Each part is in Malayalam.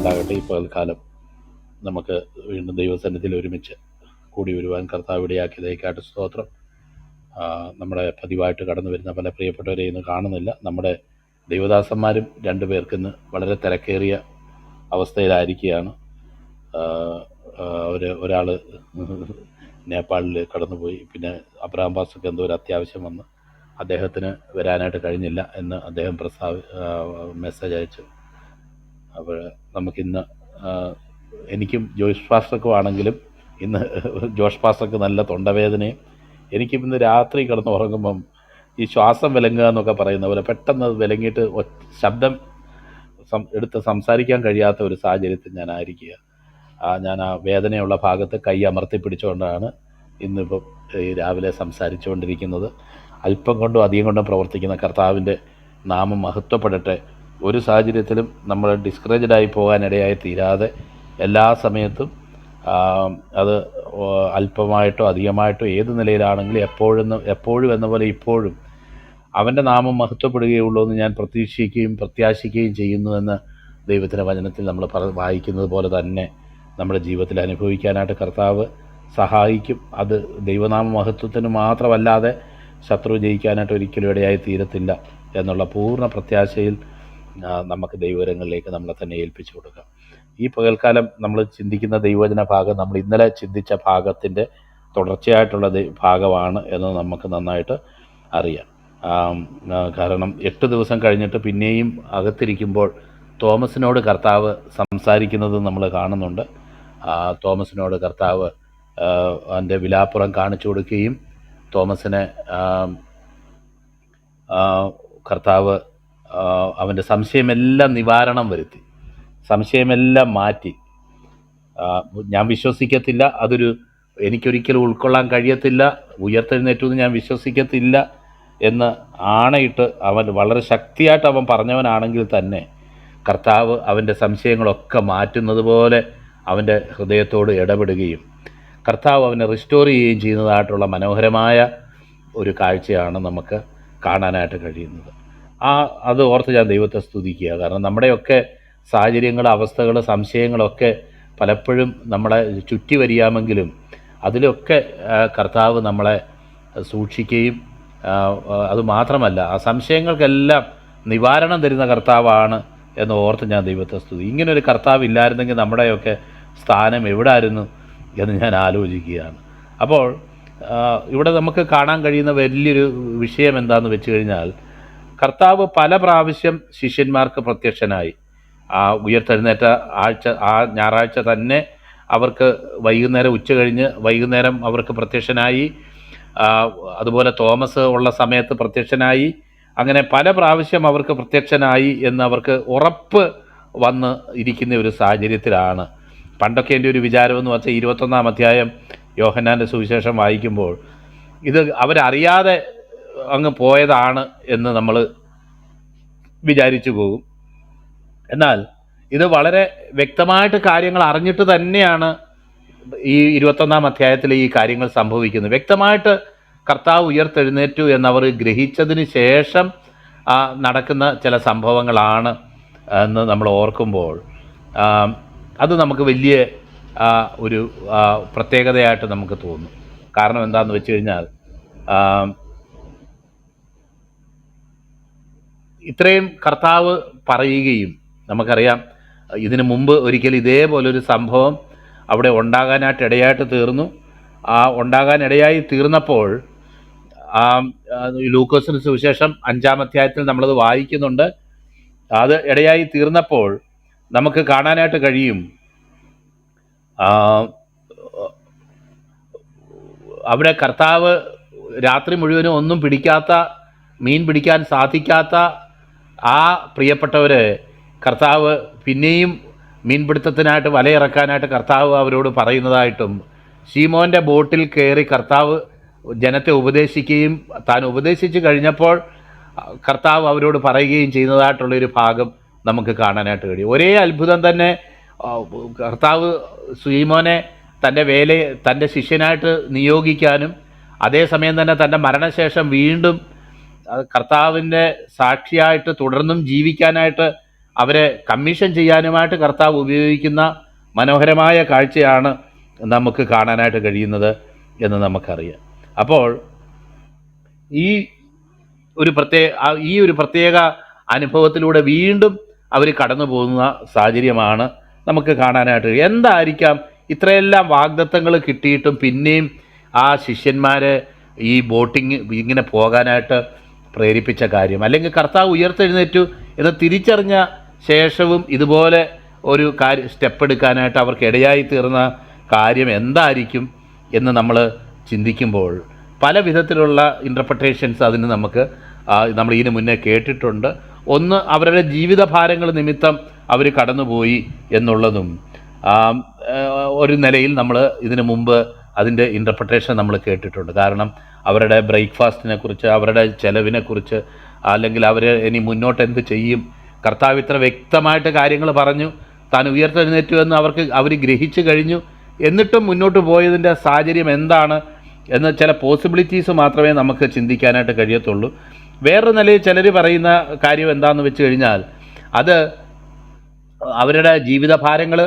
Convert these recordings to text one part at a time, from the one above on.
ഉണ്ടാകട്ടെ. ഈ പകൽക്കാലം നമുക്ക് വീണ്ടും ദൈവസന്നിധിയിൽ ഒരുമിച്ച് കൂടി വരുവാൻ കർത്താവ് ഇടയാക്കിയതേക്കാട്ട് സ്തോത്രം. നമ്മുടെ പതിവായിട്ട് കടന്നു വരുന്ന പല പ്രിയപ്പെട്ടവരെ ഇന്ന് കാണുന്നില്ല. നമ്മുടെ ദൈവദാസന്മാരും രണ്ടു പേർക്കിന്ന് വളരെ തിരക്കേറിയ അവസ്ഥയിലായിരിക്കുകയാണ്. ഒരാൾ നേപ്പാളിൽ കടന്നുപോയി. പിന്നെ അബ്രഹാം പാസ്റ്റർക്ക് എന്തോ ഒരു അത്യാവശ്യം വന്ന് അദ്ദേഹത്തിന് വരാനായിട്ട് കഴിഞ്ഞില്ല എന്ന് അദ്ദേഹം മെസ്സേജ് അയച്ചു. അപ്പോൾ നമുക്കിന്ന് എനിക്കും ജോഷ് പാസ്റ്റർക്കും ആണെങ്കിലും ഇന്ന് ജോഷ് പാസ്റ്റർക്ക് നല്ല തൊണ്ടവേദനയും, എനിക്കും ഇന്ന് രാത്രി കിടന്ന് ഉറങ്ങുമ്പം ഈ ശ്വാസം വിലങ്ങുക എന്നൊക്കെ പറയുന്ന പോലെ പെട്ടെന്ന് വിലങ്ങിയിട്ട് ശബ്ദം എടുത്ത് സംസാരിക്കാൻ കഴിയാത്ത ഒരു സാഹചര്യത്തിൽ ഞാനായിരിക്കുക. ഞാൻ ആ വേദനയുള്ള ഭാഗത്ത് കൈ അമർത്തി പിടിച്ചുകൊണ്ടാണ് ഇന്നിപ്പം ഈ രാവിലെ സംസാരിച്ചുകൊണ്ടിരിക്കുന്നത്. അല്പം കൊണ്ടും അധികം കൊണ്ടും പ്രവർത്തിക്കുന്ന കർത്താവിൻ്റെ നാമം മഹത്വപ്പെടട്ടെ. ഒരു സാഹചര്യത്തിലും നമ്മൾ ഡിസ്കറേജഡായി പോകാനിടയായി തീരാതെ എല്ലാ സമയത്തും അത് അല്പമായിട്ടോ അധികമായിട്ടോ ഏത് നിലയിലാണെങ്കിലും എപ്പോഴും എന്ന പോലെ ഇപ്പോഴും അവൻ്റെ നാമം മഹത്വപ്പെടുകയുള്ളൂ എന്ന് ഞാൻ പ്രത്യാശിക്കുകയും ചെയ്യുന്നുവെന്ന് ദൈവത്തിൻ്റെ വചനത്തിൽ നമ്മൾ വായിക്കുന്നത് പോലെ തന്നെ നമ്മുടെ ജീവിതത്തിൽ അനുഭവിക്കാനായിട്ട് കർത്താവ് സഹായിക്കും. അത് ദൈവനാമ മഹത്വത്തിന് മാത്രമല്ലാതെ ശത്രു ജയിക്കാനായിട്ട് ഒരിക്കലും ഇടയായി തീരത്തില്ല എന്നുള്ള പൂർണ്ണ പ്രത്യാശയിൽ നമുക്ക് ദൈവകരങ്ങളിലേക്ക് നമ്മളെ തന്നെ ഏൽപ്പിച്ചു കൊടുക്കാം. ഈ പകൽക്കാലം നമ്മൾ ചിന്തിക്കുന്ന ദൈവവചന ഭാഗം നമ്മൾ ഇന്നലെ ചിന്തിച്ച ഭാഗത്തിൻ്റെ തുടർച്ചയായിട്ടുള്ള ഭാഗമാണ് എന്ന് നമുക്ക് നന്നായിട്ട് അറിയാം. കാരണം 8 ദിവസം കഴിഞ്ഞിട്ട് പിന്നെയും അകത്തിരിക്കുമ്പോൾ തോമസിനോട് കർത്താവ് സംസാരിക്കുന്നത് നമ്മൾ കാണുന്നുണ്ട്. തോമസിനോട് കർത്താവ് അവൻ്റെ വിലാപ്പുറം കാണിച്ചു കൊടുക്കുകയും തോമസിനെ കർത്താവ് അവൻ്റെ സംശയമെല്ലാം നിവാരണം വരുത്തി, സംശയമെല്ലാം മാറ്റി. ഞാൻ വിശ്വസിക്കത്തില്ല, എനിക്കൊരിക്കലും ഉൾക്കൊള്ളാൻ കഴിയത്തില്ല, ഉയർത്തെഴുന്നേറ്റെന്ന് ഞാൻ വിശ്വസിക്കത്തില്ല എന്ന് ആണയിട്ട് അവൻ വളരെ ശക്തിയായിട്ട് അവൻ പറഞ്ഞവനാണെങ്കിൽ തന്നെ കർത്താവ് അവൻ്റെ സംശയങ്ങളൊക്കെ മാറ്റുന്നത് പോലെ അവൻ്റെ ഹൃദയത്തോട് ഇടപെടുകയും കർത്താവ് അവനെ റിസ്റ്റോർ ചെയ്യുകയും ചെയ്യുന്നതായിട്ടുള്ള മനോഹരമായ ഒരു കാഴ്ചയാണ് നമുക്ക് കാണാനായിട്ട് കഴിയുന്നത്. അത് ഓർത്ത് ഞാൻ ദൈവത്തെ സ്തുതിക്കുക. കാരണം നമ്മുടെയൊക്കെ സാഹചര്യങ്ങൾ, അവസ്ഥകൾ, സംശയങ്ങളൊക്കെ പലപ്പോഴും നമ്മളെ ചുറ്റി വരിയാമെങ്കിലും അതിലൊക്കെ കർത്താവ് നമ്മളെ സൂക്ഷിക്കുകയും അതുമാത്രമല്ല ആ സംശയങ്ങൾക്കെല്ലാം നിവാരണം തരുന്ന കർത്താവാണ് എന്ന് ഓർത്ത് ഞാൻ ദൈവത്തെ സ്തുതി. ഇങ്ങനൊരു കർത്താവ് ഇല്ലായിരുന്നെങ്കിൽ നമ്മുടെയൊക്കെ സ്ഥാനം എവിടായിരുന്നു എന്ന് ഞാൻ ആലോചിക്കുകയാണ്. അപ്പോൾ ഇവിടെ നമുക്ക് കാണാൻ കഴിയുന്ന വലിയൊരു വിഷയം എന്താണെന്ന് വെച്ച് കഴിഞ്ഞാൽ, കർത്താവ് പല പ്രാവശ്യം ശിഷ്യന്മാർക്ക് പ്രത്യക്ഷനായി. ഉയർത്തെഴുന്നേറ്റ ഞായറാഴ്ച തന്നെ അവർക്ക് ഉച്ച കഴിഞ്ഞ് വൈകുന്നേരം അവർക്ക് പ്രത്യക്ഷനായി. അതുപോലെ തോമസ് ഉള്ള സമയത്ത് പ്രത്യക്ഷനായി. അങ്ങനെ പല പ്രാവശ്യം അവർക്ക് പ്രത്യക്ഷനായി എന്നവർക്ക് ഉറപ്പ് വന്ന് ഇരിക്കുന്ന ഒരു സാഹചര്യത്തിലാണ്. പണ്ടൊക്കെ എൻ്റെ ഒരു വിചാരമെന്ന് വെച്ചാൽ 21-ാം അധ്യായം യോഹന്നാൻ്റെ സുവിശേഷം വായിക്കുമ്പോൾ ഇത് അവരറിയാതെ അങ്ങ് പോയതാണ് എന്ന് നമ്മൾ വിചാരിച്ചു പോകും. എന്നാൽ ഇത് വളരെ വ്യക്തമായിട്ട് കാര്യങ്ങൾ അറിഞ്ഞിട്ട് തന്നെയാണ് ഈ 21-ാം അധ്യായത്തിൽ ഈ കാര്യങ്ങൾ സംഭവിക്കുന്നത്. വ്യക്തമായിട്ട് കർത്താവ് ഉയർത്തെഴുന്നേറ്റു എന്നവർ ഗ്രഹിച്ചതിന് ശേഷം നടക്കുന്ന ചില സംഭവങ്ങളാണ് എന്ന് നമ്മൾ ഓർക്കുമ്പോൾ അത് നമുക്ക് വലിയ ഒരു പ്രത്യേകതയായിട്ട് നമുക്ക് തോന്നും. കാരണം എന്താണെന്ന് വെച്ച് കഴിഞ്ഞാൽ ഇത്രയും കർത്താവ് പറയുകയും നമുക്കറിയാം, ഇതിനു മുമ്പ് ഒരിക്കൽ ഇതേപോലൊരു സംഭവം അവിടെ ഉണ്ടാകാനായിട്ട് ഇടയായിട്ട് തീർന്നു. ഉണ്ടാകാനിടയായി തീർന്നപ്പോൾ ലൂക്കോസിന് സുവിശേഷം 5-ാം അധ്യായത്തിൽ നമ്മളത് വായിക്കുന്നുണ്ട്. അത് ഇടയായി തീർന്നപ്പോൾ നമുക്ക് കാണാനായിട്ട് കഴിയും, അവിടെ കർത്താവ് രാത്രി മുഴുവനും ഒന്നും മീൻ പിടിക്കാൻ സാധിക്കാത്ത ആ പ്രിയപ്പെട്ടവരെ കർത്താവ് പിന്നെയും മീൻപിടുത്തത്തിനായിട്ട് വലയിറക്കാനായിട്ട് കർത്താവ് അവരോട് പറയുന്നതായിട്ടും, ശീമോൻ്റെ ബോട്ടിൽ കയറി കർത്താവ് ജനത്തെ ഉപദേശിക്കുകയും താൻ ഉപദേശിച്ച് കഴിഞ്ഞപ്പോൾ കർത്താവ് അവരോട് പറയുകയും ചെയ്യുന്നതായിട്ടുള്ളൊരു ഭാഗം നമുക്ക് കാണാനായിട്ട് കഴിയും. ഒരേ അത്ഭുതം തന്നെ കർത്താവ് ശീമോനെ തൻ്റെ ശിഷ്യനായിട്ട് നിയോഗിക്കാനും അതേസമയം തന്നെ തൻ്റെ മരണശേഷം വീണ്ടും കർത്താവിൻ്റെ സാക്ഷിയായിട്ട് തുടർന്നും ജീവിക്കാനായിട്ട് അവരെ കമ്മീഷൻ ചെയ്യാനുമായിട്ട് കർത്താവ് ഉപയോഗിക്കുന്ന മനോഹരമായ കാഴ്ചയാണ് നമുക്ക് കാണാനായിട്ട് കഴിയുന്നത് എന്ന് നമുക്കറിയാം. അപ്പോൾ ഈ ഒരു പ്രത്യേക അനുഭവത്തിലൂടെ വീണ്ടും അവർ കടന്നു പോകുന്ന സാഹചര്യമാണ് നമുക്ക് കാണാനായിട്ട് കഴിയും. എന്തായിരിക്കാം ഇത്രയെല്ലാം വാഗ്ദത്തങ്ങൾ കിട്ടിയിട്ടും പിന്നെയും ആ ശിഷ്യന്മാരെ ഈ ബോട്ടിങ് ഇങ്ങനെ പോകാനായിട്ട് പ്രേരിപ്പിച്ച കാര്യം? അല്ലെങ്കിൽ കർത്താവ് ഉയർത്തെഴുന്നേറ്റു എന്ന് തിരിച്ചറിഞ്ഞ ശേഷവും ഇതുപോലെ ഒരു സ്റ്റെപ്പ് എടുക്കാനായിട്ട് അവർക്ക് ഇടയായി തീർന്ന കാര്യം എന്തായിരിക്കും എന്ന് നമ്മൾ ചിന്തിക്കുമ്പോൾ പല വിധത്തിലുള്ള ഇൻ്റർപ്രിട്ടേഷൻസ് അതിന് നമ്മൾ ഇതിനു മുന്നേ കേട്ടിട്ടുണ്ട്. ഒന്ന്, അവരുടെ ജീവിതഭാരങ്ങൾ നിമിത്തം അവർ കടന്നുപോയി എന്നുള്ളതും ഒരു നിലയിൽ നമ്മൾ ഇതിനു മുമ്പ് അതിൻ്റെ ഇൻ്റർപ്രിട്ടേഷൻ നമ്മൾ കേട്ടിട്ടുണ്ട്. കാരണം അവരുടെ ബ്രേക്ക്ഫാസ്റ്റിനെ കുറിച്ച്, അവരുടെ ചെലവിനെക്കുറിച്ച്, അല്ലെങ്കിൽ അവർ ഇനി മുന്നോട്ട് എന്ത് ചെയ്യും, കർത്താവ് ഇത്ര വ്യക്തമായിട്ട് കാര്യങ്ങൾ പറഞ്ഞു, താൻ ഉയർത്തെഴുന്നേറ്റു എന്ന് അവർ ഗ്രഹിച്ചു കഴിഞ്ഞു. എന്നിട്ടും മുന്നോട്ട് പോയതിൻ്റെ സാഹചര്യം എന്താണ് എന്ന് ചില പോസിബിലിറ്റീസ് മാത്രമേ നമുക്ക് ചിന്തിക്കാനായിട്ട് കഴിയത്തുള്ളൂ. വേറൊരു നിലയിൽ ചിലർ പറയുന്ന കാര്യം എന്താണെന്ന് വെച്ച് കഴിഞ്ഞാൽ, അത് അവരുടെ ജീവിതഭാരങ്ങൾ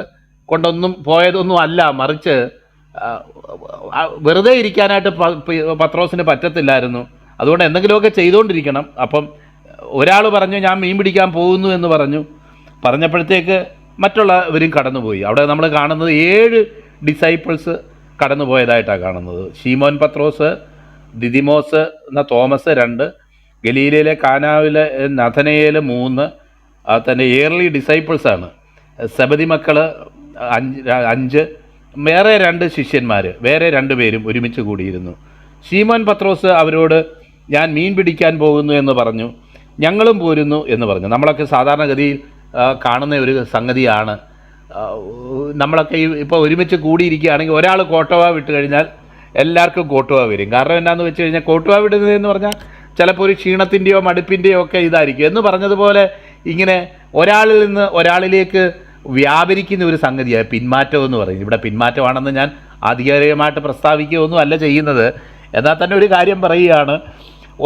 കൊണ്ടൊന്നും പോയതൊന്നും അല്ല, മറിച്ച് വെറുതെ ഇരിക്കാനായിട്ട് പത്രോസിന് പറ്റത്തില്ലായിരുന്നു. അതുകൊണ്ട് എന്തെങ്കിലുമൊക്കെ ചെയ്തുകൊണ്ടിരിക്കണം. അപ്പം ഒരാൾ പറഞ്ഞു ഞാൻ മീൻ പിടിക്കാൻ പോകുന്നു എന്ന് പറഞ്ഞപ്പോഴത്തേക്ക് മറ്റുള്ളവരും കടന്നുപോയി. അവിടെ നമ്മൾ കാണുന്നത് 7 ഡിസൈപ്പിൾസ് കടന്നുപോയതായിട്ടാണ് കാണുന്നത്. ശീമോൻ പത്രോസ്, ദിദിമോസ് എന്ന തോമസ് 2, ഗലീലയിലെ കാനാവിലെ നഥനയേൽ 3, തൻ്റെ ഏർലി ഡിസൈപ്പിൾസാണ്. സെബദി മക്കൾ 5, വേറെ 2 ശിഷ്യന്മാർ, വേറെ 2 പേരും ഒരുമിച്ച് കൂടിയിരുന്നു. ശീമോൻ പത്രോസ് അവരോട് ഞാൻ മീൻ പിടിക്കാൻ പോകുന്നു എന്ന് പറഞ്ഞു, ഞങ്ങളും പോരുന്നു എന്ന് പറഞ്ഞു. നമ്മളൊക്കെ സാധാരണഗതിയിൽ കാണുന്ന ഒരു സംഗതിയാണ്. നമ്മളൊക്കെ ഇപ്പോൾ ഒരുമിച്ച് കൂടിയിരിക്കുകയാണെങ്കിൽ ഒരാൾ കോട്ടവ വിട്ട് കഴിഞ്ഞാൽ എല്ലാവർക്കും കോട്ടുവ വരും. കാരണം എന്താണെന്ന് വെച്ച് കഴിഞ്ഞാൽ കോട്ടുവ വിടുന്നതെന്ന് പറഞ്ഞാൽ ചിലപ്പോൾ ഒരു ക്ഷീണത്തിൻ്റെയോ മടുപ്പിൻ്റെയോ ഒക്കെ ഇതായിരിക്കും. എന്ന് പറഞ്ഞതുപോലെ ഇങ്ങനെ ഒരാളിൽ നിന്ന് ഒരാളിലേക്ക് വ്യാപരിക്കുന്ന ഒരു സംഗതിയാണ് പിന്മാറ്റം എന്ന് പറയും. ഇവിടെ പിന്മാറ്റമാണെന്ന് ഞാൻ ആധികാരികമായിട്ട് പ്രസ്താവിക്കുകയൊന്നും അല്ല ചെയ്യുന്നത്. എന്നാൽ തന്നെ ഒരു കാര്യം പറയുകയാണ്,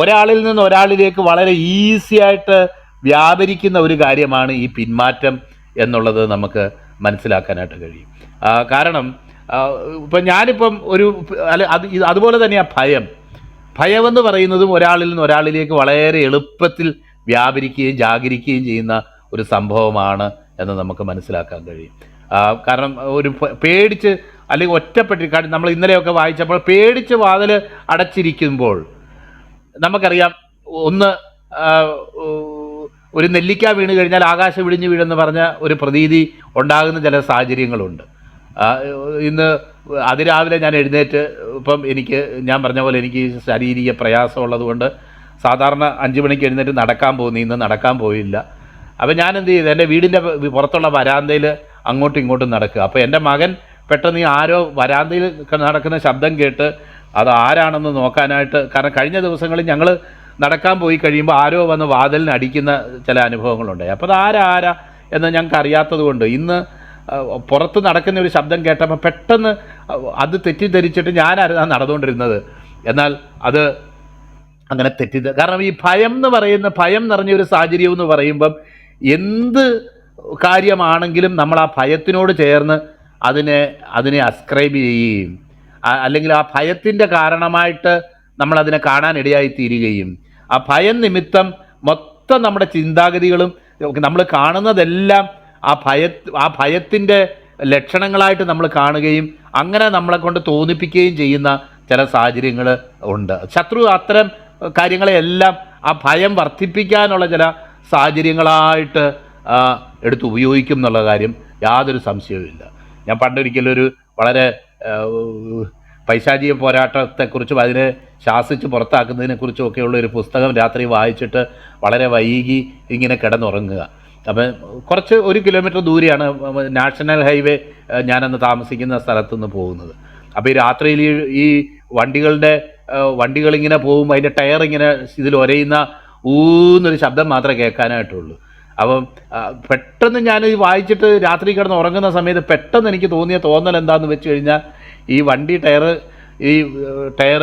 ഒരാളിൽ നിന്ന് ഒരാളിലേക്ക് വളരെ ഈസിയായിട്ട് വ്യാപരിക്കുന്ന ഒരു കാര്യമാണ് ഈ പിന്മാറ്റം എന്നുള്ളത് നമുക്ക് മനസ്സിലാക്കാനായിട്ട് കഴിയും. കാരണം ഞാനിപ്പം അതുപോലെ തന്നെയാണ് ഭയമെന്ന് പറയുന്നതും ഒരാളിൽ നിന്ന് ഒരാളിലേക്ക് വളരെ എളുപ്പത്തിൽ വ്യാപരിക്കുകയും ജാഗരിക്കുകയും ചെയ്യുന്ന ഒരു സംഭവമാണ് എന്ന് നമുക്ക് മനസ്സിലാക്കാൻ കഴിയും. കാരണം ഒരു പേടിച്ച് അല്ലെങ്കിൽ ഒറ്റപ്പെട്ട് നമ്മൾ ഇന്നലെയൊക്കെ വായിച്ചപ്പോൾ പേടിച്ച് വാതിൽ അടച്ചിരിക്കുമ്പോൾ നമുക്കറിയാം, ഒരു നെല്ലിക്ക വീണ് കഴിഞ്ഞാൽ ആകാശം ഇടിഞ്ഞു വീഴെന്ന് പറഞ്ഞ ഒരു പ്രതീതി ഉണ്ടാകുന്ന ചില സാഹചര്യങ്ങളുണ്ട്. ഇന്ന് അതിരാവിലെ ഞാൻ എഴുന്നേറ്റ്, ഞാൻ പറഞ്ഞ പോലെ എനിക്ക് ശാരീരിക പ്രയാസമുള്ളത് കൊണ്ട് സാധാരണ 5 മണിക്ക് എഴുന്നേറ്റ് നടക്കാൻ പോകുന്നു, ഇന്ന് നടക്കാൻ പോയില്ല. അപ്പോൾ ഞാൻ എന്ത് ചെയ്തു, എൻ്റെ വീടിൻ്റെ പുറത്തുള്ള വരാന്തയിൽ അങ്ങോട്ടും ഇങ്ങോട്ടും നടക്കുക. അപ്പോൾ എൻ്റെ മകൻ പെട്ടെന്ന് ആരോ വരാന്തയിൽ നടക്കുന്ന ശബ്ദം കേട്ട് അത് ആരാണെന്ന് നോക്കാനായിട്ട്, കാരണം കഴിഞ്ഞ ദിവസങ്ങളിൽ ഞങ്ങൾ നടക്കാൻ പോയി കഴിയുമ്പോൾ ആരോ വന്ന് വാതിലിന് അടിക്കുന്ന ചില അനുഭവങ്ങളുണ്ടായി. അപ്പോൾ അത് ആരാ എന്ന് ഞങ്ങൾക്ക് അറിയാത്തത് കൊണ്ട് ഇന്ന് പുറത്ത് നടക്കുന്ന ഒരു ശബ്ദം കേട്ടപ്പോൾ പെട്ടെന്ന് അത് തെറ്റിദ്ധരിച്ചിട്ട് ഞാനായിരുന്നു നടന്നുകൊണ്ടിരുന്നത്. എന്നാൽ അത് അങ്ങനെ കാരണം ഈ ഭയം നിറഞ്ഞൊരു സാഹചര്യം എന്ന് പറയുമ്പം എന്ത് കാര്യമാണെങ്കിലും നമ്മൾ ആ ഭയത്തിനോട് ചേർന്ന് അതിനെ അസ്ക്രൈബ് ചെയ്യുകയും അല്ലെങ്കിൽ ആ ഭയത്തിൻ്റെ കാരണമായിട്ട് നമ്മളതിനെ കാണാനിടയായിത്തീരുകയും ആ ഭയം നിമിത്തം മൊത്തം നമ്മുടെ ചിന്താഗതികളും നമ്മൾ കാണുന്നതെല്ലാം ആ ഭയത്തിൻ്റെ ലക്ഷണങ്ങളായിട്ട് നമ്മൾ കാണുകയും അങ്ങനെ നമ്മളെ കൊണ്ട് തോന്നിപ്പിക്കുകയും ചെയ്യുന്ന ചില സാഹചര്യങ്ങൾ ഉണ്ട്. ശത്രു അത്തരം കാര്യങ്ങളെയെല്ലാം ആ ഭയം വർദ്ധിപ്പിക്കാനുള്ള ചില സാഹചര്യങ്ങളായിട്ട് എടുത്ത് ഉപയോഗിക്കും എന്നുള്ള കാര്യം യാതൊരു സംശയവുമില്ല. ഞാൻ പണ്ടൊരിക്കലൊരു വളരെ പൈശാചിക പോരാട്ടത്തെക്കുറിച്ചും അതിനെ ശാസിച്ച് പുറത്താക്കുന്നതിനെക്കുറിച്ചും ഒക്കെയുള്ള ഒരു പുസ്തകം രാത്രി വായിച്ചിട്ട് വളരെ വൈകി ഇങ്ങനെ കിടന്നുറങ്ങുക. അപ്പം കുറച്ച് 1 കിലോമീറ്റർ ദൂരെയാണ് നാഷണൽ ഹൈവേ ഞാനന്ന് താമസിക്കുന്ന സ്ഥലത്തുനിന്ന് പോകുന്നത്. അപ്പോൾ ഈ രാത്രിയിൽ ഈ വണ്ടികളിങ്ങനെ പോകുമ്പോൾ അതിൻ്റെ ടയർ ഇങ്ങനെ ഇതിൽ ഒരയുന്ന ഊന്നൊരു ശബ്ദം മാത്രമേ കേൾക്കാനായിട്ടുള്ളൂ. അപ്പം പെട്ടെന്ന് ഞാൻ ഈ വായിച്ചിട്ട് രാത്രി കിടന്ന് ഉറങ്ങുന്ന സമയത്ത് പെട്ടെന്ന് എനിക്ക് തോന്നിയ തോന്നൽ എന്താണെന്ന് വെച്ച് കഴിഞ്ഞാൽ, ഈ വണ്ടി ടയർ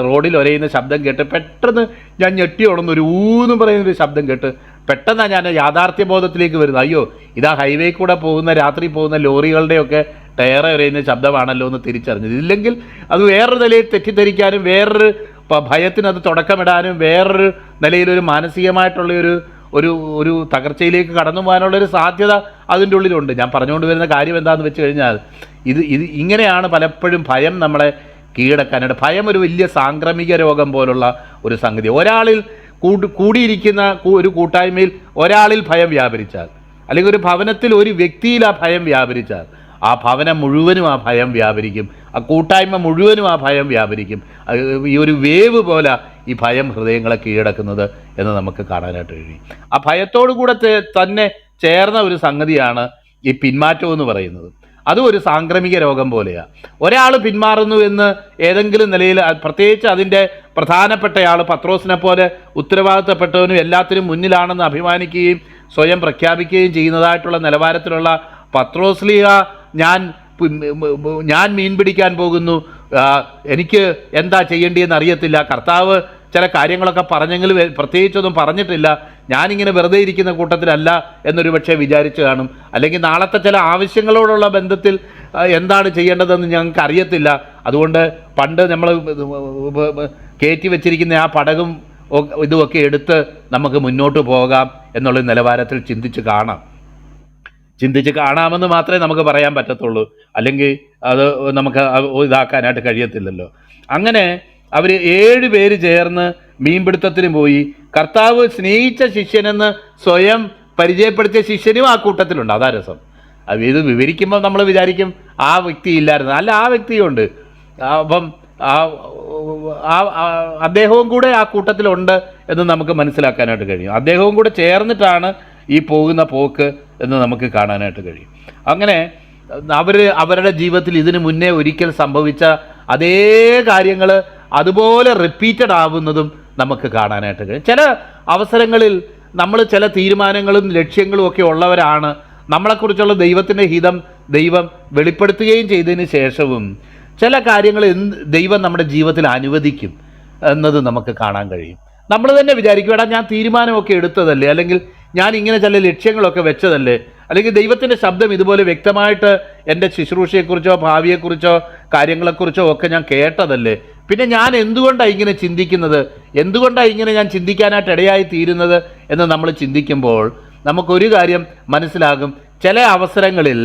റോഡിൽ ഒരയുന്ന ശബ്ദം കേട്ട് പെട്ടെന്ന് ഞാൻ ഞെട്ടി ഉണർന്ന് ഒരു ഊന്ന് പറയുന്നൊരു ശബ്ദം കേട്ട് പെട്ടെന്നാണ് ഞാൻ യാഥാർത്ഥ്യബോധത്തിലേക്ക് വരുന്നത്. അയ്യോ, ഇതാ ഹൈവേ കൂടെ പോകുന്ന രാത്രി പോകുന്ന ലോറികളുടെയൊക്കെ ടയർ എറിയുന്ന ശബ്ദമാണല്ലോ എന്ന് തിരിച്ചറിഞ്ഞത്. ഇല്ലെങ്കിൽ അത് വേറൊരു നിലയിൽ തെറ്റിദ്ധരിക്കാനും വേറൊരു ഭയത്തിന് അത് തുടക്കമിടാനും വേറൊരു നിലയിലൊരു മാനസികമായിട്ടുള്ള ഒരു ഒരു തകർച്ചയിലേക്ക് കടന്നു പോകാനുള്ളൊരു സാധ്യത അതിൻ്റെ ഉള്ളിലുണ്ട്. ഞാൻ പറഞ്ഞുകൊണ്ട് വരുന്ന കാര്യം എന്താണെന്ന് വെച്ച് കഴിഞ്ഞാൽ ഇത് ഇങ്ങനെയാണ് പലപ്പോഴും ഭയം നമ്മളെ കീഴടക്കാനായിട്ട്. ഭയം ഒരു വലിയ സാംക്രമിക രോഗം പോലുള്ള ഒരു സംഗതി. ഒരാളിൽ കൂടിയിരിക്കുന്ന ഒരു കൂട്ടായ്മയിൽ ഒരാളിൽ ഭയം വ്യാപരിച്ചാൽ, അല്ലെങ്കിൽ ഒരു ഭവനത്തിൽ ഒരു വ്യക്തിയിൽ ആ ഭയം വ്യാപരിച്ചാൽ, ആ ഭവനം മുഴുവനും ആ ഭയം വ്യാപരിക്കും, ആ കൂട്ടായ്മ മുഴുവനും ആ ഭയം വ്യാപരിക്കും. ഈ ഒരു വേവ് പോലെ ഈ ഭയം ഹൃദയങ്ങളെ കീഴടക്കുന്നത് എന്ന് നമുക്ക് കാണാനായിട്ട് കഴിയും. ആ ഭയത്തോടു കൂടെ തന്നെ ചേർന്ന ഒരു സംഗതിയാണ് ഈ പിന്മാറ്റം എന്ന് പറയുന്നത്. അതും ഒരു സാംക്രമിക രോഗം പോലെയാണ്. ഒരാൾ പിന്മാറുന്നു എന്ന് ഏതെങ്കിലും നിലയിൽ, പ്രത്യേകിച്ച് അതിൻ്റെ പ്രധാനപ്പെട്ടയാൾ പത്രോസിനെ പോലെ ഉത്തരവാദിത്തപ്പെട്ടവനും എല്ലാത്തിനും മുന്നിലാണെന്ന് അഭിമാനിക്കുകയും സ്വയം പ്രഖ്യാപിക്കുകയും ചെയ്യുന്നതായിട്ടുള്ള നിലവാരത്തിലുള്ള പത്രോസ്ലീഹ ഞാൻ മീൻ പിടിക്കാൻ പോകുന്നു, എനിക്ക് എന്താ ചെയ്യേണ്ടിയെന്ന് അറിയത്തില്ല, കർത്താവ് ചില കാര്യങ്ങളൊക്കെ പറഞ്ഞെങ്കിലും പ്രത്യേകിച്ചൊന്നും പറഞ്ഞിട്ടില്ല, ഞാനിങ്ങനെ വെറുതെ ഇരിക്കുന്ന കൂട്ടത്തിലല്ല എന്നൊരു പക്ഷേ വിചാരിച്ചു കാണും. അല്ലെങ്കിൽ നാളത്തെ ചില ആവശ്യങ്ങളോടുള്ള ബന്ധത്തിൽ എന്താണ് ചെയ്യേണ്ടതെന്ന് ഞങ്ങൾക്ക് അറിയത്തില്ല, അതുകൊണ്ട് പണ്ട് നമ്മൾ കയറ്റി വെച്ചിരിക്കുന്ന ആ പടകും ഇതുമൊക്കെ എടുത്ത് നമുക്ക് മുന്നോട്ട് പോകാം എന്നുള്ള നിലവാരത്തിൽ ചിന്തിച്ച് കാണാമെന്ന് മാത്രമേ നമുക്ക് പറയാൻ പറ്റത്തുള്ളൂ. അല്ലെങ്കിൽ അത് നമുക്ക് ഇതാക്കാനായിട്ട് കഴിയത്തില്ലല്ലോ. അങ്ങനെ അവർ 7 പേര് ചേർന്ന് മീൻപിടുത്തത്തിന് പോയി. കർത്താവ് സ്നേഹിച്ച ശിഷ്യനെന്ന് സ്വയം പരിചയപ്പെടുത്തിയ ശിഷ്യനും ആ കൂട്ടത്തിലുണ്ട്. അതാ രസം. ഇത് വിവരിക്കുമ്പോൾ നമ്മൾ വിചാരിക്കും ആ വ്യക്തി ഇല്ലായിരുന്നു. അല്ല, ആ വ്യക്തിയുണ്ട്. അപ്പം അദ്ദേഹവും കൂടെ ആ കൂട്ടത്തിലുണ്ട് എന്ന് നമുക്ക് മനസ്സിലാക്കാനായിട്ട് കഴിയും. അദ്ദേഹവും കൂടെ ചേർന്നിട്ടാണ് ഈ പോകുന്ന പോക്ക് എന്ന് നമുക്ക് കാണാനായിട്ട് കഴിയും. അങ്ങനെ അവരുടെ ജീവിതത്തിൽ ഇതിനു മുന്നേ ഒരിക്കൽ സംഭവിച്ച അതേ കാര്യങ്ങൾ അതുപോലെ റിപ്പീറ്റഡ് ആവുന്നതും നമുക്ക് കാണാനായിട്ട് കഴിയും. ചില അവസരങ്ങളിൽ നമ്മൾ ചില തീരുമാനങ്ങളും ലക്ഷ്യങ്ങളും ഒക്കെ ഉള്ളവരാണ്. നമ്മളെക്കുറിച്ചുള്ള ദൈവത്തിൻ്റെ ഹിതം ദൈവം വെളിപ്പെടുത്തുകയും ചെയ്തതിന് ശേഷവും ചില കാര്യങ്ങൾ ദൈവം നമ്മുടെ ജീവിതത്തിൽ അനുവദിക്കും എന്നത് നമുക്ക് കാണാൻ കഴിയും. നമ്മൾ തന്നെ വിചാരിക്കും, എടാ ഞാൻ തീരുമാനമൊക്കെ എടുത്തതല്ലേ, അല്ലെങ്കിൽ ഞാൻ ഇങ്ങനെ ചില ലക്ഷ്യങ്ങളൊക്കെ വെച്ചതല്ലേ, അല്ലെങ്കിൽ ദൈവത്തിൻ്റെ ശബ്ദം ഇതുപോലെ വ്യക്തമായിട്ട് എൻ്റെ ശുശ്രൂഷയെക്കുറിച്ചോ ഭാവിയെക്കുറിച്ചോ കാര്യങ്ങളെക്കുറിച്ചോ ഒക്കെ ഞാൻ കേട്ടതല്ലേ, പിന്നെ ഞാൻ എന്തുകൊണ്ടാണ് ഇങ്ങനെ ചിന്തിക്കുന്നത്, എന്തുകൊണ്ടാണ് ഇങ്ങനെ ഞാൻ ചിന്തിക്കാനായിട്ട് ഇടയായി തീരുന്നത് എന്ന് നമ്മൾ ചിന്തിക്കുമ്പോൾ നമുക്കൊരു കാര്യം മനസ്സിലാകും. ചില അവസരങ്ങളിൽ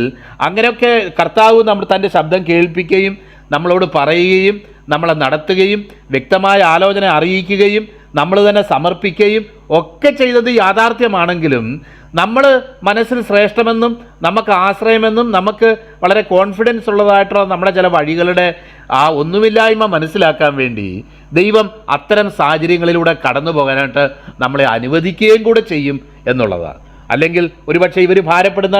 അങ്ങനെയൊക്കെ കർത്താവ് തൻ്റെ ശബ്ദം കേൾപ്പിക്കുകയും നമ്മളോട് പറയുകയും നമ്മളെ നടത്തുകയും വ്യക്തമായ ആലോചന അറിയിക്കുകയും നമ്മൾ തന്നെ സമർപ്പിക്കുകയും ഒക്കെ ചെയ്തത് യാഥാർത്ഥ്യമാണെങ്കിലും നമ്മൾ മനസ്സിൽ ശ്രേഷ്ഠമെന്നും നമുക്ക് ആശ്രയമെന്നും നമുക്ക് വളരെ കോൺഫിഡൻസ് ഉള്ളതായിട്ടുള്ള നമ്മുടെ ചില വഴികളുടെ ആ ഒന്നുമില്ലായ്മ മനസ്സിലാക്കാൻ വേണ്ടി ദൈവം അത്തരം സാഹചര്യങ്ങളിലൂടെ കടന്നു പോകാനായിട്ട് നമ്മളെ അനുവദിക്കുകയും കൂടെ ചെയ്യും എന്നുള്ളതാണ്. അല്ലെങ്കിൽ ഒരുപക്ഷെ ഇവർ ഭാരപ്പെടുന്ന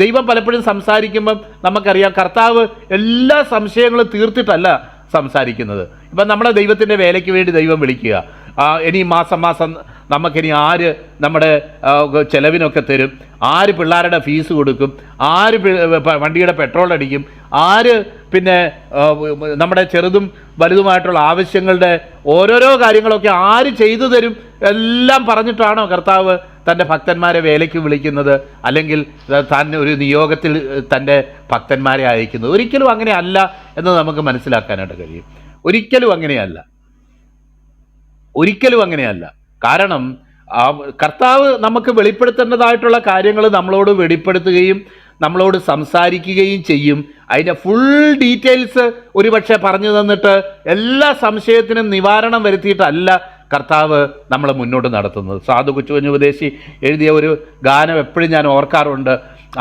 ദൈവം പലപ്പോഴും സംസാരിക്കുമ്പം നമുക്കറിയാം കർത്താവ് എല്ലാ സംശയങ്ങളും തീർത്തിട്ടല്ല സംസാരിക്കുന്നത്. ഇപ്പം നമ്മളെ ദൈവത്തിൻ്റെ വേലയ്ക്ക് വേണ്ടി ദൈവം വിളിക്കുക, ഇനി മാസം നമുക്കിനി ആര് നമ്മുടെ ചെലവിനൊക്കെ തരും, ആര് പിള്ളേരുടെ ഫീസ് കൊടുക്കും, ആര് വണ്ടിയുടെ പെട്രോൾ അടിക്കും, ആര് പിന്നെ നമ്മുടെ ചെറുതും വലുതുമായിട്ടുള്ള ആവശ്യങ്ങളുടെ ഓരോരോ കാര്യങ്ങളൊക്കെ ആര് ചെയ്തു തരും എല്ലാം പറഞ്ഞിട്ടാണോ കർത്താവ് തൻ്റെ ഭക്തന്മാരെ വേലയ്ക്ക് വിളിക്കുന്നത്, അല്ലെങ്കിൽ താൻ ഒരു നിയോഗത്തിൽ തൻ്റെ ഭക്തന്മാരെ അയക്കുന്നത്? ഒരിക്കലും അങ്ങനെ അല്ല എന്ന് നമുക്ക് മനസ്സിലാക്കാനായിട്ട് കഴിയും. ഒരിക്കലും അങ്ങനെയല്ല. കാരണം കർത്താവ് നമുക്ക് വെളിപ്പെടുത്തേണ്ടതായിട്ടുള്ള കാര്യങ്ങൾ നമ്മളോട് വെളിപ്പെടുത്തുകയും നമ്മളോട് സംസാരിക്കുകയും ചെയ്യും. അതിൻ്റെ ഫുൾ ഡീറ്റെയിൽസ് ഒരുപക്ഷെ പറഞ്ഞു തന്നിട്ട് എല്ലാ സംശയത്തിനും നിവാരണം വരുത്തിയിട്ടല്ല കർത്താവ് നമ്മളെ മുന്നോട്ട് നടത്തുന്നത്. സാധു കൊച്ചുകുഞ്ഞ് ഉപദേശി എഴുതിയ ഒരു ഗാനം എപ്പോഴും ഞാൻ ഓർക്കാറുണ്ട്.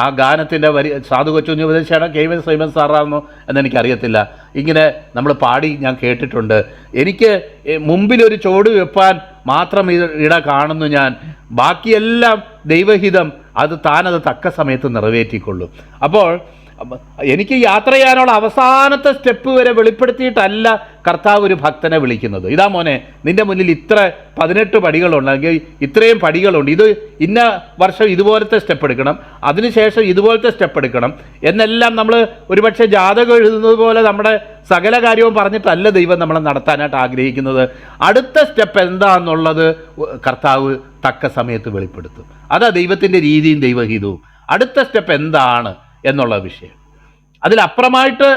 ആ ഗാനത്തിൻ്റെ സാധു കൊച്ചുകുഞ്ഞ് ഉപദേശിയാണ് കെ.വി. സൈമൻ സാറാണെന്നോ എന്നെനിക്കറിയത്തില്ല. ഇങ്ങനെ നമ്മൾ പാടി ഞാൻ കേട്ടിട്ടുണ്ട്. എനിക്ക് മുമ്പിലൊരു ചുവട് വെപ്പാൻ മാത്രം ഇട കാണുന്നു ഞാൻ, ബാക്കിയെല്ലാം ദൈവഹിതം, താനത് തക്ക സമയത്ത് നിറവേറ്റിക്കൊള്ളും. അപ്പോൾ എനിക്ക് യാത്ര ചെയ്യാനുള്ള അവസാനത്തെ സ്റ്റെപ്പ് വരെ വെളിപ്പെടുത്തിയിട്ടല്ല കർത്താവ് ഒരു ഭക്തനെ വിളിക്കുന്നത്. ഇതാ മോനെ, നിന്റെ മുന്നിൽ ഇത്ര 18 പടികളുണ്ട്, അല്ലെങ്കിൽ ഇത്രയും പടികളുണ്ട്, ഇത് ഇന്ന വർഷം ഇതുപോലത്തെ സ്റ്റെപ്പ് എടുക്കണം, അതിനുശേഷം ഇതുപോലത്തെ സ്റ്റെപ്പ് എടുക്കണം എന്നെല്ലാം നമ്മൾ ഒരുപക്ഷെ ജാതകം എഴുതുന്നത് പോലെ നമ്മുടെ സകല കാര്യവും പറഞ്ഞിട്ടല്ല ദൈവം നമ്മളെ നടത്താനായിട്ട് ആഗ്രഹിക്കുന്നത്. അടുത്ത സ്റ്റെപ്പ് എന്താണെന്നുള്ളത് കർത്താവ് തക്ക സമയത്ത് വെളിപ്പെടുത്തും. അതാ ദൈവത്തിൻ്റെ രീതിയും ദൈവഹിതവും. അടുത്ത സ്റ്റെപ്പ് എന്താണ് എന്നുള്ള വിഷയം, അതിലപ്പുറമായിട്ട്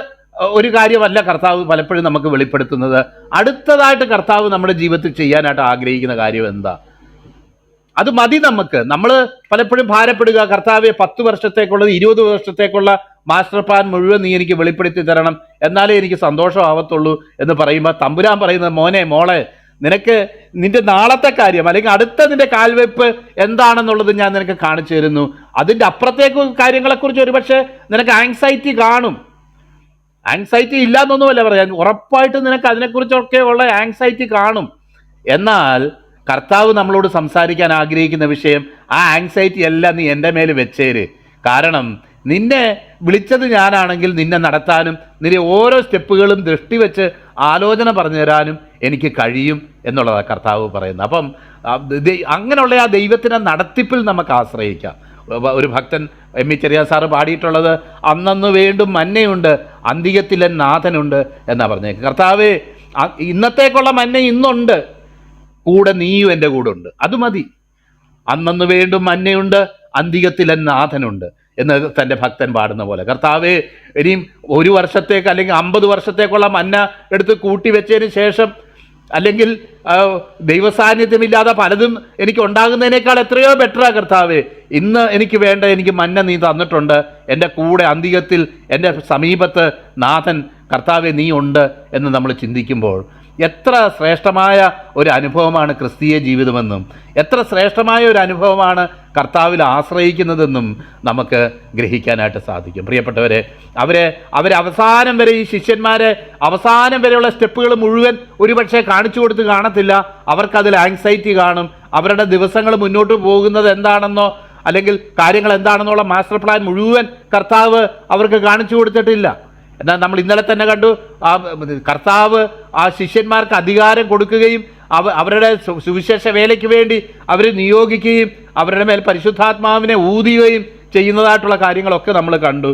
ഒരു കാര്യമല്ല കർത്താവ് പലപ്പോഴും നമുക്ക് വെളിപ്പെടുത്തുന്നത്. അടുത്തതായിട്ട് കർത്താവ് നമ്മുടെ ജീവിതത്തിൽ ചെയ്യാനായിട്ട് ആഗ്രഹിക്കുന്ന കാര്യം എന്താ, അത് മതി നമുക്ക്. നമ്മൾ പലപ്പോഴും ഭാരപ്പെടുക, കർത്താവെ 10 വർഷത്തേക്കുള്ളത് 20 വർഷത്തേക്കുള്ള മാസ്റ്റർ പ്ലാൻ മുഴുവൻ നീ എനിക്ക് വെളിപ്പെടുത്തി തരണം, എന്നാലേ എനിക്ക് സന്തോഷമാവത്തുള്ളൂ എന്ന് പറയുമ്പോൾ തമ്പുരാൻ പറയുന്നത്, മോനെ മോളെ, നിനക്ക് നിന്റെ നാളത്തെ കാര്യം അല്ലെങ്കിൽ അടുത്ത നിന്റെ കാൽവെപ്പ് എന്താണെന്നുള്ളത് ഞാൻ നിനക്ക് കാണിച്ചു തരുന്നു. അതിൻ്റെ അപ്പുറത്തേക്ക് കാര്യങ്ങളെക്കുറിച്ച് ഒരുപക്ഷെ നിനക്ക് ആങ്സൈറ്റി കാണും. ആങ്സൈറ്റി ഇല്ല എന്നൊന്നുമല്ല പറയാൻ, ഉറപ്പായിട്ട് നിനക്ക് അതിനെക്കുറിച്ചൊക്കെ ഉള്ള ആങ്സൈറ്റി കാണും. എന്നാൽ കർത്താവ് നമ്മളോട് സംസാരിക്കാൻ ആഗ്രഹിക്കുന്ന വിഷയം, ആ ആങ്സൈറ്റി എല്ലാം നീ എൻ്റെ മേൽ വെച്ചേര്. കാരണം നിന്നെ വിളിച്ചത് ഞാനാണെങ്കിൽ നിന്നെ നടത്താനും നിന്റെ ഓരോ സ്റ്റെപ്പുകളും ദൃഷ്ടി വെച്ച് ആലോചന പറഞ്ഞു തരാനും എനിക്ക് കഴിയും എന്നുള്ളതാണ് കർത്താവ് പറയുന്നത്. അപ്പം അങ്ങനെയുള്ള ആ ദൈവത്തിൻ്റെ നടത്തിപ്പിൽ നമുക്ക് ആശ്രയിക്കാം. ഒരു ഭക്തൻ എം ഇ ചെറിയാൻ സാറ് പാടിയിട്ടുള്ളത്, അന്നന്ന് വേണ്ടും മന്നയുണ്ട്, അന്തികത്തിലൻ നാഥനുണ്ട് എന്നാ പറഞ്ഞേക്ക്. കർത്താവേ, ഇന്നത്തേക്കുള്ള മന്ന ഇന്നുണ്ട്, കൂടെ നീയും എൻ്റെ കൂടെ ഉണ്ട്, അത് മതി. അന്നന്ന് വേണ്ടും മന്നയുണ്ട്, അന്തികത്തിലൻ നാഥനുണ്ട് എന്ന് തൻ്റെ ഭക്തൻ പാടുന്ന പോലെ, കർത്താവേ, ഇനിയും 1 വർഷത്തേക്ക് അല്ലെങ്കിൽ 50 വർഷത്തേക്കുള്ള മന്ന എടുത്ത് കൂട്ടി വെച്ചതിന് ശേഷം, അല്ലെങ്കിൽ ദൈവസാന്നിധ്യമില്ലാതെ പലതും എനിക്ക് ഉണ്ടാകുന്നതിനേക്കാൾ എത്രയോ ബെറ്ററാ കർത്താവേ, ഇന്ന് എനിക്ക് വേണ്ട എനിക്ക് മന്ന നീ തന്നിട്ടുണ്ട്, എൻ്റെ കൂടെ അന്തികത്തിൽ എൻ്റെ സമീപത്ത് നാഥൻ കർത്താവേ നീ ഉണ്ട് എന്ന് നമ്മൾ ചിന്തിക്കുമ്പോൾ എത്ര ശ്രേഷ്ഠമായ ഒരു അനുഭവമാണ് ക്രിസ്തീയ ജീവിതമെന്നും എത്ര ശ്രേഷ്ഠമായ ഒരു അനുഭവമാണ് കർത്താവിൽ ആശ്രയിക്കുന്നതെന്നും നമുക്ക് ഗ്രഹിക്കാനായിട്ട് സാധിക്കും. പ്രിയപ്പെട്ടവരെ, അവരെ അവസാനം വരെ, ഈ ശിഷ്യന്മാരെ അവസാനം വരെയുള്ള സ്റ്റെപ്പുകൾ മുഴുവൻ ഒരുപക്ഷെ കാണിച്ചു കൊടുത്ത് കാണത്തില്ല. അവർക്കതിൽ ആങ്സൈറ്റി കാണും. അവരുടെ ദിവസങ്ങൾ മുന്നോട്ട് പോകുന്നത് എന്താണെന്നോ അല്ലെങ്കിൽ കാര്യങ്ങൾ എന്താണെന്നുള്ള മാസ്റ്റർ പ്ലാൻ മുഴുവൻ കർത്താവ് അവർക്ക് കാണിച്ചു കൊടുത്തിട്ടില്ല. എന്നാൽ നമ്മൾ ഇന്നലെ തന്നെ കണ്ടു, കർത്താവ് ആ ശിഷ്യന്മാർക്ക് അധികാരം കൊടുക്കുകയും അവരുടെ സുവിശേഷ വേലയ്ക്ക് വേണ്ടി അവർ നിയോഗിക്കുകയും അവരുടെ മേൽ പരിശുദ്ധാത്മാവിനെ ഊതുകയും ചെയ്യുന്നതായിട്ടുള്ള കാര്യങ്ങളൊക്കെ നമ്മൾ കണ്ടു.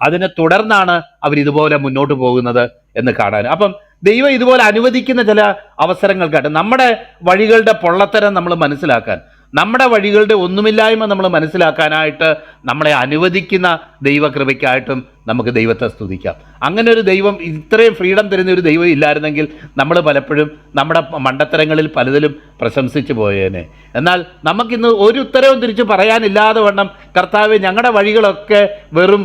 അതിനെ തുടർന്നാണ് അവരിതുപോലെ മുന്നോട്ട് പോകുന്നത് എന്ന് കാണാൻ. അപ്പം ദൈവം ഇതുപോലെ അനുവദിക്കുന്ന ചില അവസരങ്ങൾക്കായിട്ട് നമ്മുടെ വഴികളുടെ പൊള്ളത്തരം നമ്മൾ മനസ്സിലാക്കാൻ, നമ്മുടെ വഴികളുടെ ഒന്നുമില്ലായ്മ നമ്മൾ മനസ്സിലാക്കാനായിട്ട് നമ്മളെ അനുവദിക്കുന്ന ദൈവകൃപയ്ക്കായിട്ടും നമുക്ക് ദൈവത്തെ സ്തുതിക്കാം. അങ്ങനെ ഒരു ദൈവം, ഇത്രയും ഫ്രീഡം തരുന്ന ഒരു ദൈവം ഇല്ലായിരുന്നെങ്കിൽ നമ്മൾ പലപ്പോഴും നമ്മുടെ മണ്ടത്തരങ്ങളിൽ പലതിലും പ്രശംസിച്ചു പോയേനെ. എന്നാൽ നമുക്കിന്ന് ഒരു ഉത്തരവും തിരിച്ച് പറയാനില്ലാതെ വണ്ണം, കർത്താവേ, ഞങ്ങളുടെ വഴികളൊക്കെ വെറും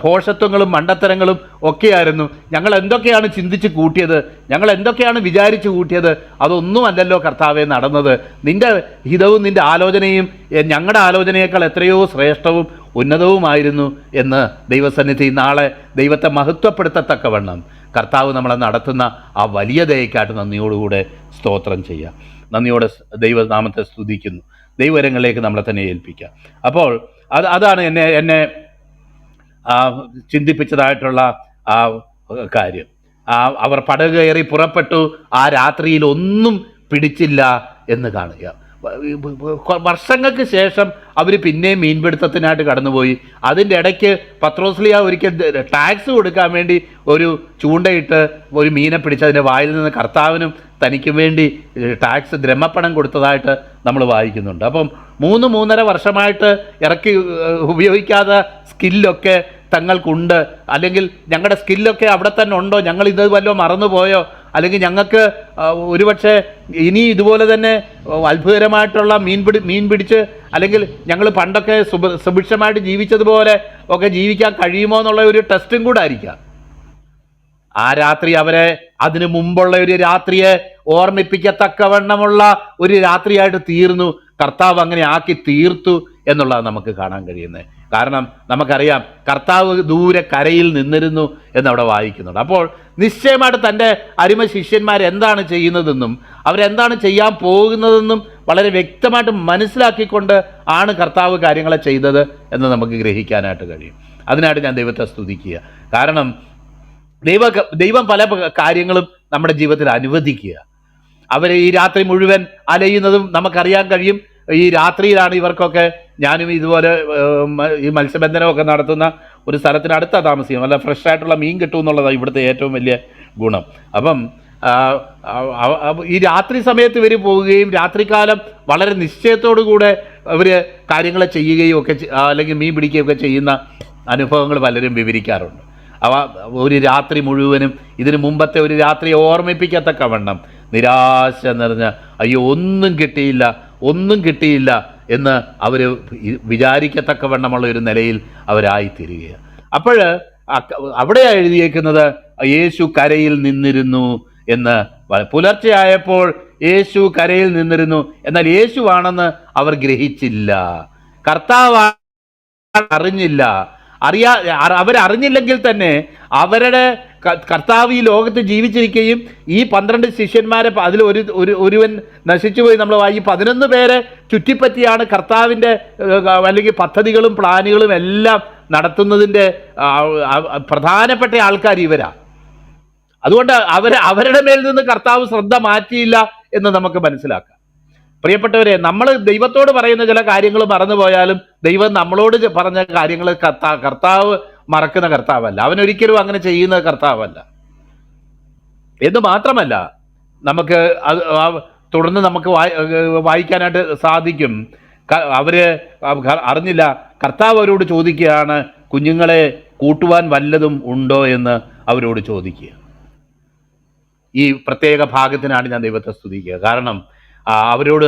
ഭോഷത്വങ്ങളും മണ്ടത്തരങ്ങളും ഒക്കെയായിരുന്നു, ഞങ്ങൾ എന്തൊക്കെയാണ് ചിന്തിച്ച് കൂട്ടിയത്, ഞങ്ങൾ എന്തൊക്കെയാണ് വിചാരിച്ചു കൂട്ടിയത്, അതൊന്നുമല്ലല്ലോ കർത്താവേ നടന്നത്. നിൻ്റെ ഹിതവും നിൻ്റെ ആലോചനയും ഞങ്ങളുടെ ആലോചനയേക്കാൾ എത്രയോ ശ്രേഷ്ഠവും ഉന്നതവുമായിരുന്നു എന്ന് ദൈവസന്നിധി നാളെ ദൈവത്തെ മഹത്വപ്പെടുത്തത്തക്കവണ്ണം കർത്താവ് നമ്മളെ നടത്തുന്ന ആ വലിയ ദയക്കായിട്ട് നന്ദിയോടുകൂടെ സ്തോത്രം ചെയ്യാം. നന്ദിയോടെ ദൈവനാമത്തെ സ്തുതിക്കുന്നു. ദൈവകരങ്ങളിലേക്ക് നമ്മളെ തന്നെ ഏൽപ്പിക്കാം. അപ്പോൾ അതാണ് എന്നെ ചിന്തിപ്പിച്ചതായിട്ടുള്ള ആ കാര്യം. അവർ പടക് കയറി പുറപ്പെട്ടു, ആ രാത്രിയിൽ ഒന്നും പിടിച്ചില്ല എന്ന് കാണുക. വർഷങ്ങൾക്ക് ശേഷം അവർ പിന്നെയും മീൻപിടുത്തത്തിനായിട്ട് കടന്നുപോയി. അതിൻ്റെ ഇടയ്ക്ക് പത്രോസ്ലിയ ഒരിക്കൽ ടാക്സ് കൊടുക്കാൻ വേണ്ടി ഒരു ചൂണ്ടയിട്ട് ഒരു മീനെ പിടിച്ച് അതിൻ്റെ വായിൽ നിന്ന് കർത്താവിനും തനിക്കും വേണ്ടി ടാക്സ് ദ്രഹ്മപ്പണം കൊടുത്തതായിട്ട് നമ്മൾ വായിക്കുന്നുണ്ട്. അപ്പം 3-3.5 വർഷമായിട്ട് ഇറക്കി ഉപയോഗിക്കാതെ സ്കില്ലൊക്കെ തങ്ങൾക്കുണ്ട്, അല്ലെങ്കിൽ ഞങ്ങളുടെ സ്കില്ലൊക്കെ അവിടെ തന്നെ ഉണ്ടോ, ഞങ്ങൾ ഇത് വല്ലതും മറന്നുപോയോ, അല്ലെങ്കിൽ ഞങ്ങൾക്ക് ഒരുപക്ഷെ ഇനി ഇതുപോലെ തന്നെ അത്ഭുതകരമായിട്ടുള്ള മീൻ പിടിച്ച്, അല്ലെങ്കിൽ ഞങ്ങൾ പണ്ടൊക്കെ സുഭിക്ഷമായിട്ട് ജീവിച്ചതുപോലെ ഒക്കെ ജീവിക്കാൻ കഴിയുമോ എന്നുള്ള ഒരു ടെസ്റ്റും കൂടെ ആയിരിക്കാം. ആ രാത്രി അവരെ അതിനു മുമ്പുള്ള ഒരു രാത്രിയെ ഓർമ്മിപ്പിക്കത്തക്കവണ്ണമുള്ള ഒരു രാത്രിയായിട്ട് തീർന്നു. കർത്താവ് അങ്ങനെ ആക്കി തീർത്തു എന്നുള്ളത് നമുക്ക് കാണാൻ കഴിയുന്നത്. കാരണം നമുക്കറിയാം, കർത്താവ് ദൂരെ കരയിൽ നിന്നിരുന്നു എന്നവിടെ വായിക്കുന്നുണ്ട്. അപ്പോൾ നിശ്ചയമായിട്ട് തൻ്റെ അരിമ ശിഷ്യന്മാർ എന്താണ് ചെയ്യുന്നതെന്നും അവരെന്താണ് ചെയ്യാൻ പോകുന്നതെന്നും വളരെ വ്യക്തമായിട്ട് മനസ്സിലാക്കിക്കൊണ്ട് ആണ് കർത്താവ് കാര്യങ്ങളെ ചെയ്തത് എന്ന് നമുക്ക് ഗ്രഹിക്കാനായിട്ട് കഴിയും. അതിനായിട്ട് ഞാൻ ദൈവത്തെ സ്തുതിക്കുക. കാരണം ദൈവം പല കാര്യങ്ങളും നമ്മുടെ ജീവിതത്തിൽ അനുവദിക്കുക. അവരെ ഈ രാത്രി മുഴുവൻ അലയുന്നതും നമുക്കറിയാൻ കഴിയും. ഈ രാത്രിയിലാണ് ഇവർക്കൊക്കെ, ഞാനും ഇതുപോലെ ഈ മത്സ്യബന്ധനമൊക്കെ നടത്തുന്ന ഒരു സ്ഥലത്തിനടുത്താണ് താമസിക്കും. നല്ല ഫ്രഷ് ആയിട്ടുള്ള മീൻ കിട്ടും എന്നുള്ളതാണ് ഇവിടുത്തെ ഏറ്റവും വലിയ ഗുണം. അപ്പം ഈ രാത്രി സമയത്ത് ഇവർ പോവുകയും രാത്രികാലം വളരെ നിശ്ചയത്തോടു കൂടെ അവർ കാര്യങ്ങൾ ചെയ്യുകയും ഒക്കെ, അല്ലെങ്കിൽ മീൻ പിടിക്കുകയൊക്കെ ചെയ്യുന്ന അനുഭവങ്ങൾ പലരും വിവരിക്കാറുണ്ട്. ഒരു രാത്രി മുഴുവനും ഇതിനു മുമ്പത്തെ ഒരു രാത്രിയെ ഓർമ്മിപ്പിക്കത്തക്കവണ്ണം നിരാശ നിറഞ്ഞ, അയ്യോ ഒന്നും കിട്ടിയില്ല എന്ന് അവർ വിചാരിക്കത്തക്കവണ്ണമുള്ള ഒരു നിലയിൽ അവരായിത്തീരുകയാണ്. അപ്പോൾ അവിടെ എഴുതിയേക്കുന്നത് യേശു കരയിൽ നിന്നിരുന്നു എന്ന്. പുലർച്ചെയായപ്പോൾ യേശു കരയിൽ നിന്നിരുന്നു, എന്നാൽ യേശുവാണെന്ന് അവർ ഗ്രഹിച്ചില്ല. കർത്താവ് അറിഞ്ഞില്ല. അവരറിഞ്ഞില്ലെങ്കിൽ തന്നെ അവരുടെ കർത്താവ് ഈ ലോകത്ത് ജീവിച്ചിരിക്കുകയും ഈ 12 ശിഷ്യന്മാരെ അതിൽ ഒരുവൻ നശിച്ചുപോയി. നമ്മൾ ഈ 11 പേരെ ചുറ്റിപ്പറ്റിയാണ് കർത്താവിൻ്റെ അല്ലെങ്കിൽ പദ്ധതികളും പ്ലാനുകളും എല്ലാം നടത്തുന്നതിൻ്റെ പ്രധാനപ്പെട്ട ആൾക്കാർ ഇവരാണ്. അതുകൊണ്ട് അവരുടെ മേൽ നിന്ന് കർത്താവ് ശ്രദ്ധ മാറ്റിയില്ല എന്ന് നമുക്ക് മനസ്സിലാക്കാം. പ്രിയപ്പെട്ടവരെ, നമ്മൾ ദൈവത്തോട് പറയുന്ന ചില കാര്യങ്ങൾ മറന്നുപോയാലും ദൈവം നമ്മളോട് പറഞ്ഞ കാര്യങ്ങൾ കർത്താവ് മറക്കുന്ന കർത്താവല്ല. അവനൊരിക്കലും അങ്ങനെ ചെയ്യുന്ന കർത്താവല്ല എന്ന് മാത്രമല്ല, നമുക്ക് തുടർന്ന് നമുക്ക് വായിക്കാനായിട്ട് സാധിക്കും. അവര് അറിഞ്ഞില്ല. കർത്താവ് അവരോട് ചോദിക്കുകയാണ്, കുഞ്ഞുങ്ങളെ കൂട്ടുവാൻ വല്ലതും ഉണ്ടോ എന്ന് അവരോട് ചോദിക്കുക. ഈ പ്രത്യേക ഭാഗത്തിനാണ് ഞാൻ ദൈവത്തെ സ്തുതിക്കുക. കാരണം അവരോട്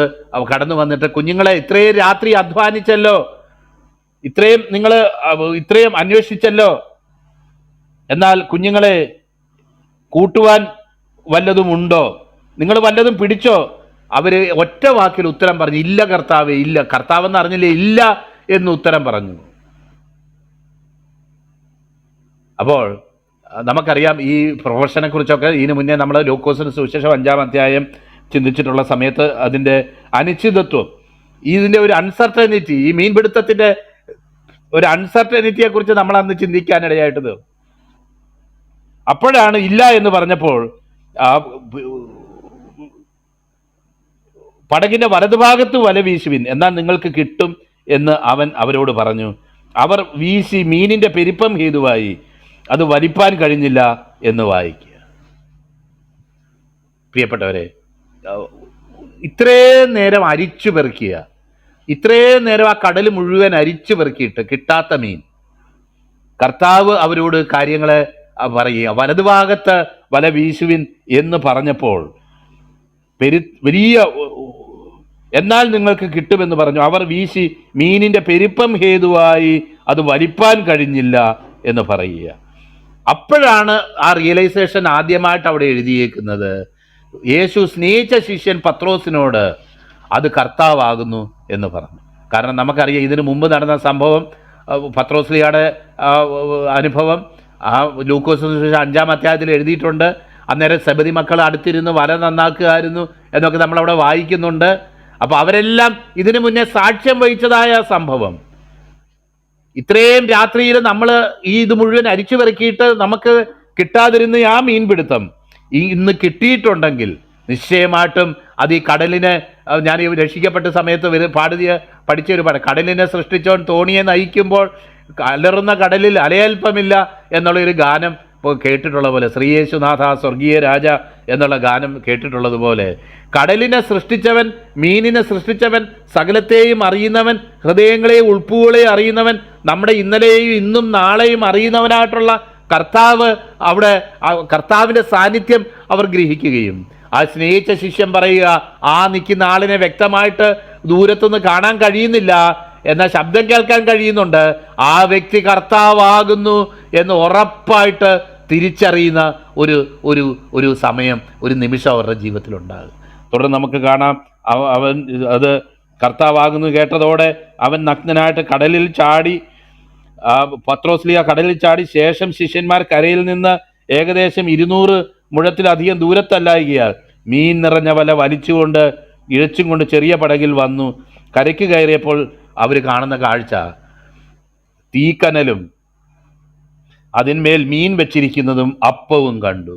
കടന്നു വന്നിട്ട്, കുഞ്ഞുങ്ങളെ ഇത്രയും രാത്രി അധ്വാനിച്ചല്ലോ, ഇത്രയും അന്വേഷിച്ചല്ലോ, എന്നാൽ കുഞ്ഞുങ്ങളെ കൂട്ടുവാൻ വല്ലതും ഉണ്ടോ, നിങ്ങൾ വല്ലതും പിടിച്ചോ? അവര് ഒറ്റ വാക്കിൽ ഉത്തരം പറഞ്ഞു, ഇല്ല കർത്താവേ, ഇല്ല. കർത്താവെന്ന് അറിഞ്ഞില്ലേ, ഇല്ല എന്ന് ഉത്തരം പറഞ്ഞു. അപ്പോൾ നമുക്കറിയാം ഈ പ്രൊഫഷനെ കുറിച്ചൊക്കെ ഇതിനു മുന്നേ നമ്മൾ ലൂക്കോസിന് സുവിശേഷം 5-ാം അധ്യായം ചിന്തിച്ചിട്ടുള്ള സമയത്ത് അതിൻ്റെ അനിശ്ചിതത്വം, ഇതിൻ്റെ ഒരു അൺസർട്ടനിറ്റി, ഈ മീൻപിടുത്തത്തിൻ്റെ ഒരു അൺസർട്ടനിറ്റിയെ കുറിച്ച് നമ്മൾ അന്ന് ചിന്തിക്കാനിടയായിട്ടത്. അപ്പോഴാണ് ഇല്ല എന്ന് പറഞ്ഞപ്പോൾ പടകിന്റെ വലതുഭാഗത്ത് വല വീശുവിൻ, എന്നാൽ നിങ്ങൾക്ക് കിട്ടും എന്ന് അവൻ അവരോട് പറഞ്ഞു. അവർ വീശി, മീനിന്റെ പെരുപ്പം ഹേതുവായി അത് വലിപ്പാൻ കഴിഞ്ഞില്ല എന്ന് വായിക്കുക. പ്രിയപ്പെട്ടവരെ, ഇത്രയും നേരം അരിച്ചു പെറുക്കിയ, ഇത്രയും നേരം ആ കടൽ മുഴുവൻ അരിച്ചു പെറുക്കിയിട്ട് കിട്ടാത്ത മീൻ, കർത്താവ് അവരോട് കാര്യങ്ങളെ പറയുക, വലതുഭാഗത്ത് വല വീശുവിൻ എന്ന് പറഞ്ഞപ്പോൾ വലിയ, എന്നാൽ നിങ്ങൾക്ക് കിട്ടുമെന്ന് പറഞ്ഞു. അവർ വീശി, മീനിന്റെ പെരുപ്പം ഹേതുവായി അത് വലിപ്പാൻ കഴിഞ്ഞില്ല എന്ന് പറയുക. അപ്പോഴാണ് ആ റിയലൈസേഷൻ ആദ്യമായിട്ട് അവിടെ എഴുതിയേക്കുന്നത്. യേശു സ്നേഹിച്ച ശിഷ്യൻ പത്രോസിനോട് അത് കർത്താവാകുന്നു എന്ന് പറഞ്ഞു. കാരണം നമുക്കറിയാം ഇതിനു മുമ്പ് നടന്ന സംഭവം, പത്രോസ്ലിയുടെ അനുഭവം ലൂക്കോസ് 5-ാം അധ്യായത്തിൽ എഴുതിയിട്ടുണ്ട്. അന്നേരം സെബദി മക്കൾ അടുത്തിരുന്ന് വല നന്നാക്കുകയായിരുന്നു എന്നൊക്കെ നമ്മളവിടെ വായിക്കുന്നുണ്ട്. അപ്പോൾ അവരെല്ലാം ഇതിനു മുന്നേ സാക്ഷ്യം വഹിച്ചതായ സംഭവം. ഇത്രയും രാത്രിയിൽ നമ്മൾ ഇത് മുഴുവൻ അരിച്ചു പെറുക്കിയിട്ട് നമുക്ക് കിട്ടാതിരുന്ന ആ മീൻപിടുത്തം ഇന്ന് കിട്ടിയിട്ടുണ്ടെങ്കിൽ നിശ്ചയമായിട്ടും അത് ഈ കടലിനെ, ഞാൻ രക്ഷിക്കപ്പെട്ട സമയത്ത് പഠിച്ചൊരു പാഠം, കടലിനെ സൃഷ്ടിച്ചവൻ തോണിയെ നയിക്കുമ്പോൾ അലറുന്ന കടലിൽ അലയൽപ്പമില്ല എന്നുള്ളൊരു ഗാനം കേട്ടിട്ടുള്ള പോലെ, ശ്രീയേശുനാഥ സ്വർഗീയ രാജ എന്നുള്ള ഗാനം കേട്ടിട്ടുള്ളതുപോലെ, കടലിനെ സൃഷ്ടിച്ചവൻ, മീനിനെ സൃഷ്ടിച്ചവൻ, സകലത്തെയും അറിയുന്നവൻ, ഹൃദയങ്ങളെയും ഉൾപ്പുകളെയും അറിയുന്നവൻ, നമ്മുടെ ഇന്നലെയും ഇന്നും നാളെയും അറിയുന്നവനായിട്ടുള്ള കർത്താവ്, അവിടെ കർത്താവിൻ്റെ സാന്നിധ്യം അവർ ഗ്രഹിക്കുകയും, ആ സ്നേഹിച്ച ശിഷ്യൻ പറയുക, ആ നിൽക്കുന്ന ആളിനെ വ്യക്തമായിട്ട് ദൂരത്തുനിന്ന് കാണാൻ കഴിയുന്നില്ല, എന്നാൽ ശബ്ദം കേൾക്കാൻ കഴിയുന്നുണ്ട്, ആ വ്യക്തി കർത്താവാകുന്നു എന്ന് ഉറപ്പായിട്ട് തിരിച്ചറിയുന്ന ഒരു സമയം, ഒരു നിമിഷം അവരുടെ ജീവിതത്തിലുണ്ടാകും. തുടർന്ന് നമുക്ക് കാണാം, അവൻ അത് കർത്താവാകുന്നു കേട്ടതോടെ അവൻ നഗ്നനായിട്ട് കടലിൽ ചാടി, പത്രോസ്ലിയ കടലിൽ ചാടി. ശേഷം ശിഷ്യന്മാർ കരയിൽ നിന്ന് ഏകദേശം 200 മുഴത്തിലധികം ദൂരത്തല്ലായികയാൽ മീൻ നിറഞ്ഞ വല വലിച്ചുകൊണ്ട് ഇഴച്ചും കൊണ്ട് ചെറിയ പടകിൽ വന്നു. കരയ്ക്ക് കയറിയപ്പോൾ അവർ കാണുന്ന കാഴ്ച തീക്കനലും അതിന്മേൽ മീൻ വെച്ചിരിക്കുന്നതും അപ്പവും കണ്ടു.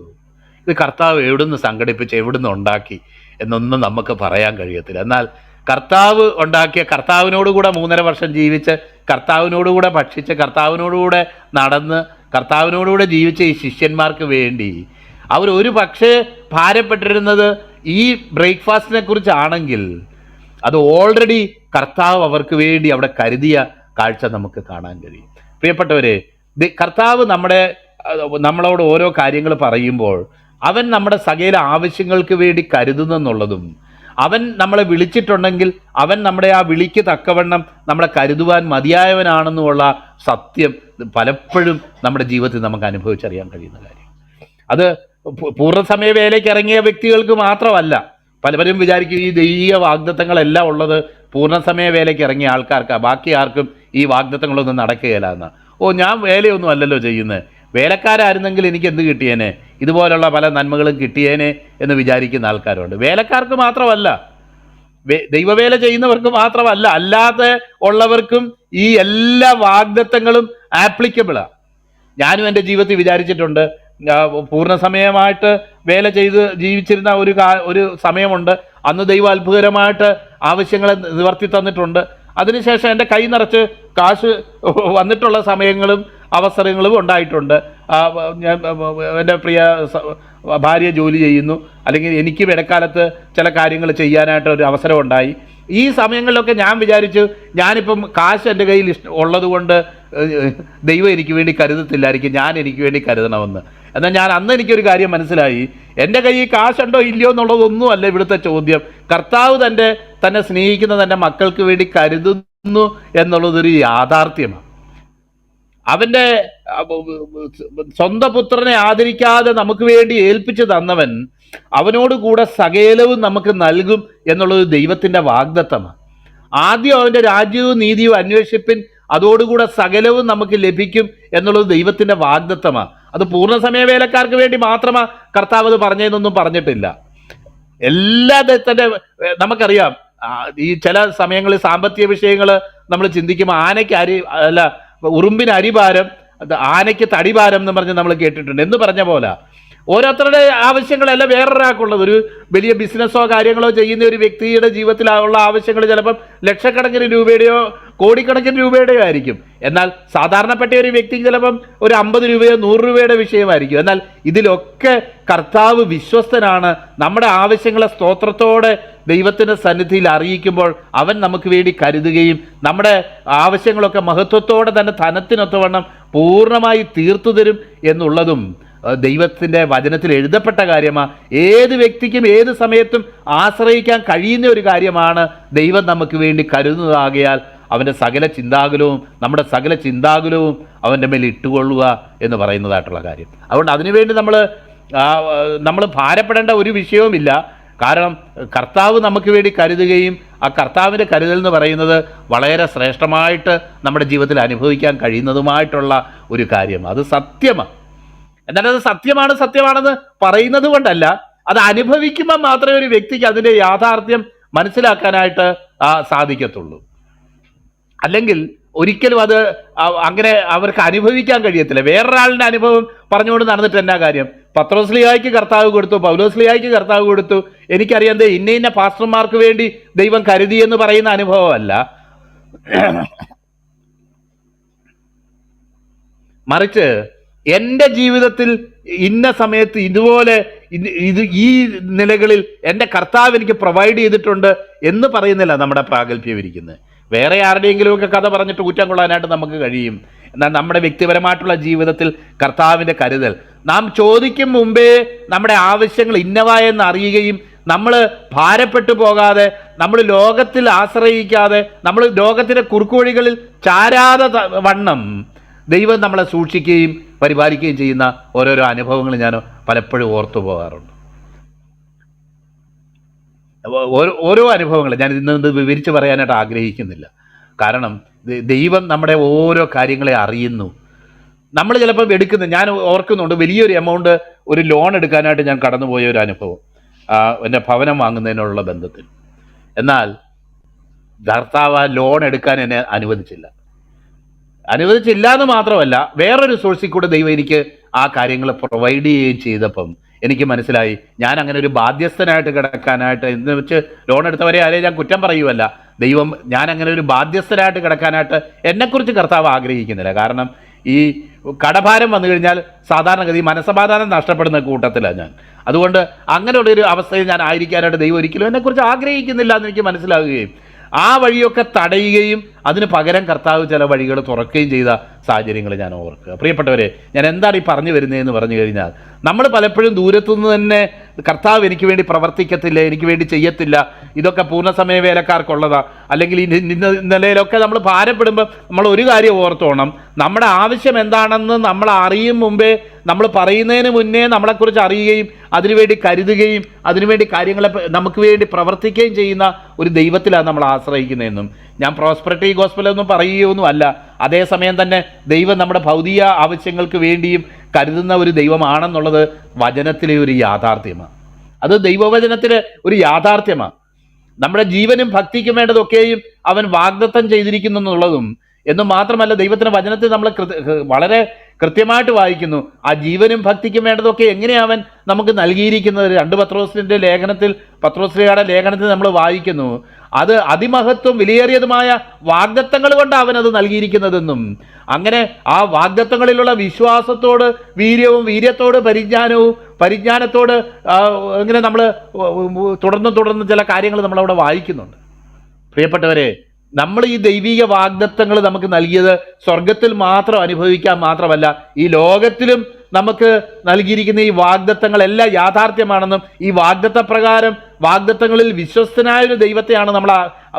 ഇത് കർത്താവ് എവിടുന്ന് സംഘടിപ്പിച്ച് എവിടുന്ന് ഉണ്ടാക്കി എന്നൊന്നും നമുക്ക് പറയാൻ കഴിയത്തില്ല. എന്നാൽ കർത്താവ് ഉണ്ടാക്കിയ, കർത്താവിനോടുകൂടെ 3.5 വർഷം ജീവിച്ച്, കർത്താവിനോടുകൂടെ ഭക്ഷിച്ച്, കർത്താവിനോടുകൂടെ നടന്ന്, കർത്താവിനോടുകൂടെ ജീവിച്ച ഈ ശിഷ്യന്മാർക്ക് വേണ്ടി അവർ ഒരു പക്ഷേ ഭാരപ്പെട്ടിരുന്നത് ഈ ബ്രേക്ക്ഫാസ്റ്റിനെ കുറിച്ചാണെങ്കിൽ അത് ഓൾറെഡി കർത്താവ് അവർക്ക് വേണ്ടി അവിടെ കരുതിയ കാഴ്ച നമുക്ക് കാണാൻ കഴിയും. പ്രിയപ്പെട്ടവരെ, കർത്താവ് നമ്മളോട് ഓരോ കാര്യങ്ങൾ പറയുമ്പോൾ അവൻ നമ്മുടെ സകല ആവശ്യങ്ങൾക്ക് വേണ്ടി കരുതുന്നെന്നുള്ളതും, അവൻ നമ്മളെ വിളിച്ചിട്ടുണ്ടെങ്കിൽ അവൻ നമ്മുടെ ആ വിളിക്ക് തക്കവണ്ണം നമ്മളെ കരുതുവാൻ മതിയായവനാണെന്നുള്ള സത്യം പലപ്പോഴും നമ്മുടെ ജീവിതത്തിൽ നമുക്ക് അനുഭവിച്ചറിയാൻ കഴിയുന്ന കാര്യം. അത് പൂർണ്ണസമയ വേലയ്ക്ക് ഇറങ്ങിയ വ്യക്തികൾക്ക് മാത്രമല്ല. പലരും വിചാരിക്കും ഈ ദൈവിക വാഗ്ദത്തങ്ങളെല്ലാം ഉള്ളത് പൂർണ്ണസമയ വേലയ്ക്ക് ഇറങ്ങിയ ആൾക്കാർക്കാണ്, ബാക്കി ആർക്കും ഈ വാഗ്ദത്തങ്ങളൊന്നും നടക്കുകയില്ല എന്ന്. ഞാൻ വേലയൊന്നും അല്ലല്ലോ ചെയ്യുന്നത്, വേലക്കാരായിരുന്നെങ്കിൽ എനിക്ക് എന്ത് കിട്ടിയേനെ, ഇതുപോലുള്ള പല നന്മകളും കിട്ടിയേനെ എന്ന് വിചാരിക്കുന്ന ആൾക്കാരുണ്ട്. വേലക്കാർക്ക് മാത്രമല്ല, ദൈവവേല ചെയ്യുന്നവർക്ക് മാത്രമല്ല, അല്ലാതെ ഉള്ളവർക്കും ഈ എല്ലാ വാഗ്ദത്തങ്ങളും ആപ്ലിക്കബിളാണ്. ഞാനും എൻ്റെ ജീവിതത്തിൽ വിചാരിച്ചിട്ടുണ്ട്, പൂർണ്ണസമയമായിട്ട് വേല ചെയ്ത് ജീവിച്ചിരുന്ന ഒരു സമയമുണ്ട്. അന്ന് ദൈവം അത്ഭുതകരമായിട്ട് ആവശ്യങ്ങളെ നിവർത്തി തന്നിട്ടുണ്ട്. അതിനുശേഷം എൻ്റെ കൈ നിറച്ച് കാശ് വന്നിട്ടുള്ള സമയങ്ങളും അവസരങ്ങളും ഉണ്ടായിട്ടുണ്ട്. എൻ്റെ പ്രിയ ഭാര്യ ജോലി ചെയ്യുന്നു, അല്ലെങ്കിൽ എനിക്ക് ഇടക്കാലത്ത് ചില കാര്യങ്ങൾ ചെയ്യാനായിട്ട് ഒരു അവസരം ഉണ്ടായി. ഈ സമയങ്ങളിലൊക്കെ ഞാൻ വിചാരിച്ചു, ഞാനിപ്പം കാശ് എൻ്റെ കയ്യിൽ ഉള്ളത് കൊണ്ട് ദൈവം എനിക്ക് വേണ്ടി കരുതത്തില്ലായിരിക്കും, ഞാൻ എനിക്ക് വേണ്ടി കരുതണമെന്ന്. എന്നാൽ അന്ന് എനിക്കൊരു കാര്യം മനസ്സിലായി, എൻ്റെ കയ്യിൽ കാശുണ്ടോ ഇല്ലയോ എന്നുള്ളതൊന്നും അല്ല ഇവിടുത്തെ ചോദ്യം. കർത്താവ് തന്നെ സ്നേഹിക്കുന്ന തൻ്റെ മക്കൾക്ക് വേണ്ടി കരുതുന്നു എന്നുള്ളതൊരു യാഥാർത്ഥ്യമാണ്. അവൻ്റെ സ്വന്തം പുത്രനെ ആദരിക്കാതെ നമുക്ക് വേണ്ടി ഏൽപ്പിച്ചു തന്നവൻ അവനോട് കൂടെ സകലവും നമുക്ക് നൽകും എന്നുള്ളത് ദൈവത്തിൻ്റെ വാഗ്ദത്തമാണ്. ആദ്യം അവൻ്റെ രാജ്യവും നീതിയും അന്വേഷിപ്പിൻ, അതോടുകൂടെ സകലവും നമുക്ക് ലഭിക്കും എന്നുള്ളത് ദൈവത്തിൻ്റെ വാഗ്ദത്തമാണ്. അത് പൂർണ്ണസമയ വേലക്കാർക്ക് വേണ്ടി മാത്രമാണ് കർത്താവ് അത് പറഞ്ഞതെന്നൊന്നും പറഞ്ഞിട്ടില്ല. എല്ലാ തന്നെ നമുക്കറിയാം, ഈ ചില സമയങ്ങളിൽ സാമ്പത്തിക വിഷയങ്ങൾ നമ്മൾ ചിന്തിക്കുമ്പോൾ ഉറുമ്പിന് അരിഭാരം, ആനയ്ക്ക് തടിഭാരം എന്ന് പറഞ്ഞ് നമ്മൾ കേട്ടിട്ടുണ്ട്. എന്ന് പറഞ്ഞ പോലെ ഓരോരുത്തരുടെ ആവശ്യങ്ങളല്ല വേറൊരാൾക്കുള്ളത്. ഒരു വലിയ ബിസിനസ്സോ കാര്യങ്ങളോ ചെയ്യുന്ന ഒരു വ്യക്തിയുടെ ജീവിതത്തിലുള്ള ആവശ്യങ്ങൾ ചിലപ്പം ലക്ഷക്കണക്കിന് രൂപയുടെയോ കോടിക്കണക്കിന് രൂപയുടെയോ ആയിരിക്കും. എന്നാൽ സാധാരണപ്പെട്ട ഒരു വ്യക്തിക്ക് ചിലപ്പം ഒരു 50 രൂപയോ 100 രൂപയുടെ വിഷയമായിരിക്കും. എന്നാൽ ഇതിലൊക്കെ കർത്താവ് വിശ്വസ്തനാണ്. നമ്മുടെ ആവശ്യങ്ങളെ സ്തോത്രത്തോടെ ദൈവത്തിൻ്റെ സന്നിധിയിൽ അറിയിക്കുമ്പോൾ അവൻ നമുക്ക് വേണ്ടി കരുതുകയും നമ്മുടെ ആവശ്യങ്ങളൊക്കെ മഹത്വത്തോടെ തന്നെ ധനത്തിനൊത്തവണ്ണം പൂർണ്ണമായി തീർത്തു തരും എന്നുള്ളതും ദൈവത്തിൻ്റെ വചനത്തിൽ എഴുതപ്പെട്ട കാര്യമാണ്. ഏത് വ്യക്തിക്കും ഏത് സമയത്തും ആശ്രയിക്കാൻ കഴിയുന്ന ഒരു കാര്യമാണ് ദൈവം നമുക്ക് വേണ്ടി കരുതുന്നതാകയാൽ അവൻ്റെ സകല ചിന്താകുലവും നമ്മുടെ സകല ചിന്താകുലവും അവൻ്റെ മേൽ ഇട്ടുകൊള്ളുക എന്ന് പറയുന്നതായിട്ടുള്ള കാര്യം. അതുകൊണ്ട് അതിനുവേണ്ടി നമ്മൾ ഭാരപ്പെടേണ്ട ഒരു വിഷയവുമില്ല. കാരണം കർത്താവ് നമുക്ക് വേണ്ടി കരുതുകയും ആ കർത്താവിൻ്റെ കരുതൽ എന്ന് പറയുന്നത് വളരെ ശ്രേഷ്ഠമായിട്ട് നമ്മുടെ ജീവിതത്തിൽ അനുഭവിക്കാൻ കഴിയുന്നതുമായിട്ടുള്ള ഒരു കാര്യം. അത് സത്യമാണ്. എന്നാലത് സത്യമാണെന്ന് പറയുന്നത് കൊണ്ടല്ല, അത് അനുഭവിക്കുമ്പോൾ മാത്രമേ ഒരു വ്യക്തിക്ക് അതിൻ്റെ യാഥാർത്ഥ്യം മനസ്സിലാക്കാനായിട്ട് സാധിക്കത്തുള്ളൂ. അല്ലെങ്കിൽ ഒരിക്കലും അത് അങ്ങനെ അവർക്ക് അനുഭവിക്കാൻ കഴിയത്തില്ല. വേറൊരാളുടെ അനുഭവം പറഞ്ഞുകൊണ്ട് നടന്നിട്ട് എന്നാ കാര്യം? പത്രോസ്ലിഹായ്ക്ക് കർത്താവ് കൊടുത്തു, പൗലോസ്ലിഹായ്ക്ക് കർത്താവ് കൊടുത്തു, എനിക്കറിയാം ഇന്ന പാസ്റ്റർമാർക്ക് വേണ്ടി ദൈവം കരുതി എന്ന് പറയുന്ന അനുഭവമല്ല. മറിച്ച് എൻ്റെ ജീവിതത്തിൽ ഇന്ന സമയത്ത് ഇതുപോലെ ഈ നിലകളിൽ എൻ്റെ കർത്താവ് എനിക്ക് പ്രൊവൈഡ് ചെയ്തിട്ടുണ്ട് എന്ന് പറയുന്നില്ല നമ്മുടെ പ്രാഗൽഭ്യം ഇരിക്കുന്നത്. വേറെ ആരുടെയെങ്കിലുമൊക്കെ കഥ പറഞ്ഞിട്ട് കുറ്റം കൊള്ളാനായിട്ട് നമുക്ക് കഴിയും. എന്നാൽ നമ്മുടെ വ്യക്തിപരമായിട്ടുള്ള ജീവിതത്തിൽ കർത്താവിൻ്റെ കരുതൽ, നാം ചോദിക്കും മുമ്പേ നമ്മുടെ ആവശ്യങ്ങൾ ഇന്നവായെന്ന് അറിയുകയും നമ്മൾ ഭാരപ്പെട്ടു പോകാതെ, നമ്മൾ ലോകത്തിൽ ആശ്രയിക്കാതെ, നമ്മൾ ലോകത്തിൻ്റെ കുറുക്കുവഴികളിൽ ചാരാതെ വണ്ണം ദൈവം നമ്മളെ സൂക്ഷിക്കുകയും പരിപാലിക്കുകയും ചെയ്യുന്ന ഓരോരോ അനുഭവങ്ങൾ ഞാൻ പലപ്പോഴും ഓർത്തു പോകാറുണ്ട്. ഓരോ അനുഭവങ്ങൾ ഞാൻ ഇന്ന് വിവരിച്ച് പറയാനായിട്ട് ആഗ്രഹിക്കുന്നില്ല. കാരണം ദൈവം നമ്മുടെ ഓരോ കാര്യങ്ങളെ അറിയുന്നു. നമ്മൾ ചിലപ്പം ഞാൻ ഓർക്കുന്നുണ്ട്, വലിയൊരു എമൗണ്ട് ഒരു ലോൺ എടുക്കാനായിട്ട് ഞാൻ കടന്നുപോയ ഒരു അനുഭവം എൻ്റെ ഭവനം വാങ്ങുന്നതിനുള്ള ബന്ധത്തിൽ. എന്നാൽ കർത്താവ് ലോൺ എടുക്കാൻ എന്നെ അനുവദിച്ചില്ല എന്ന് മാത്രമല്ല, വേറൊരു സോഴ്സിൽ കൂടെ ദൈവം എനിക്ക് ആ കാര്യങ്ങൾ പ്രൊവൈഡ് ചെയ്യുകയും ചെയ്തപ്പം എനിക്ക് മനസ്സിലായി ഞാൻ അങ്ങനെ ഒരു ബാധ്യസ്ഥനായിട്ട് കിടക്കാനായിട്ട്, എന്ന് വെച്ച് ലോൺ എടുത്തവരെ ആരെയും ഞാൻ കുറ്റം പറയുമല്ല, ദൈവം ഞാൻ അങ്ങനെ ഒരു ബാധ്യസ്ഥനായിട്ട് കിടക്കാനായിട്ട് എന്നെക്കുറിച്ച് കർത്താവ് ആഗ്രഹിക്കുന്നില്ല. കാരണം ഈ കടഭാരം വന്നു കഴിഞ്ഞാൽ സാധാരണഗതി മനസ്സമാധാനം നഷ്ടപ്പെടുന്ന കൂട്ടത്തിലാണ് ഞാൻ. അതുകൊണ്ട് അങ്ങനെയുള്ളൊരു അവസ്ഥയിൽ ഞാൻ ആയിരിക്കാനായിട്ട് ദൈവം ഒരിക്കലും എന്നെക്കുറിച്ച് ആഗ്രഹിക്കുന്നില്ല എന്ന് എനിക്ക് മനസ്സിലാവുകയും ആ വഴിയൊക്കെ തടയുകയും അതിന് പകരം കർത്താവ് ചില വഴികൾ തുറക്കുകയും ചെയ്ത സാഹചര്യങ്ങൾ ഞാൻ ഓർക്കുക. പ്രിയപ്പെട്ടവരെ, ഞാൻ എന്താണ് ഈ പറഞ്ഞു വരുന്നതെന്ന് പറഞ്ഞു കഴിഞ്ഞാൽ, നമ്മൾ പലപ്പോഴും ദൂരത്തുനിന്ന് തന്നെ കർത്താവ് എനിക്ക് വേണ്ടി പ്രവർത്തിക്കത്തില്ല, എനിക്ക് വേണ്ടി ചെയ്യത്തില്ല, ഇതൊക്കെ പൂർണ്ണസമയ വേലക്കാർക്കുള്ളതാ, അല്ലെങ്കിൽ ഈ നിലയിലൊക്കെ നമ്മൾ ഭാരപ്പെടുമ്പോൾ നമ്മൾ ഒരു കാര്യം ഓർത്തോണം, നമ്മുടെ ആവശ്യം എന്താണെന്ന് നമ്മൾ അറിയും മുമ്പേ, നമ്മൾ പറയുന്നതിന് മുന്നേ നമ്മളെക്കുറിച്ച് അറിയുകയും അതിനുവേണ്ടി കരുതുകയും അതിനുവേണ്ടി കാര്യങ്ങളെ നമുക്ക് വേണ്ടി പ്രവർത്തിക്കുകയും ചെയ്യുന്ന ഒരു ദൈവത്തിലാണ് നമ്മൾ ആശ്രയിക്കുന്നതെന്നും ഞാൻ പ്രോസ്പെറിറ്റി ഗോസ്പലൊന്നും പറയുകയൊന്നും അല്ല. അതേസമയം തന്നെ ദൈവം നമ്മുടെ ഭൗതിക ആവശ്യങ്ങൾക്ക് വേണ്ടിയും കരുതുന്ന ഒരു ദൈവമാണെന്നുള്ളത് വചനത്തിലെ ഒരു യാഥാർത്ഥ്യമാണ്. അത് ദൈവവചനത്തിലെ ഒരു യാഥാർത്ഥ്യമാണ്. നമ്മുടെ ജീവനും ഭക്തിക്കും വേണ്ടതൊക്കെയും അവൻ വാഗ്ദത്തം ചെയ്തിരിക്കുന്നു എന്നുള്ളതും, എന്ന് മാത്രമല്ല ദൈവത്തിൻ്റെ വചനത്തിൽ നമ്മൾ വളരെ കൃത്യമായിട്ട് വായിക്കുന്നു ആ ജീവനും ഭക്തിക്കും വേണ്ടതൊക്കെ എങ്ങനെയാണ് അവൻ നമുക്ക് നൽകിയിരിക്കുന്നത്. 2 പത്രോസിൻ്റെ ലേഖനത്തിൽ, പത്രോസ്ലിയുടെ ലേഖനത്തിൽ നമ്മൾ വായിക്കുന്നു, അത് അതിമഹത്വം വിലയേറിയതുമായ വാഗ്ദത്തങ്ങൾ കൊണ്ട് അവനത് നൽകിയിരിക്കുന്നതെന്നും, അങ്ങനെ ആ വാഗ്ദത്തങ്ങളിലുള്ള വിശ്വാസത്തോട് വീര്യവും, വീര്യത്തോട് പരിജ്ഞാനത്തോട് ഇങ്ങനെ നമ്മൾ തുടർന്ന് ചില കാര്യങ്ങൾ നമ്മളവിടെ വായിക്കുന്നുണ്ട്. പ്രിയപ്പെട്ടവരെ, നമ്മൾ ഈ ദൈവിക വാഗ്ദത്തങ്ങൾ നമുക്ക് നൽകിയത് സ്വർഗത്തിൽ മാത്രം അനുഭവിക്കാൻ മാത്രമല്ല, ഈ ലോകത്തിലും നമുക്ക് നൽകിയിരിക്കുന്ന ഈ വാഗ്ദത്തങ്ങളെല്ലാം യാഥാർത്ഥ്യമാണെന്നും ഈ വാഗ്ദത്തപ്രകാരം വാഗ്ദത്തങ്ങളിൽ വിശ്വസ്തനായ ഒരു ദൈവത്തെയാണ് നമ്മൾ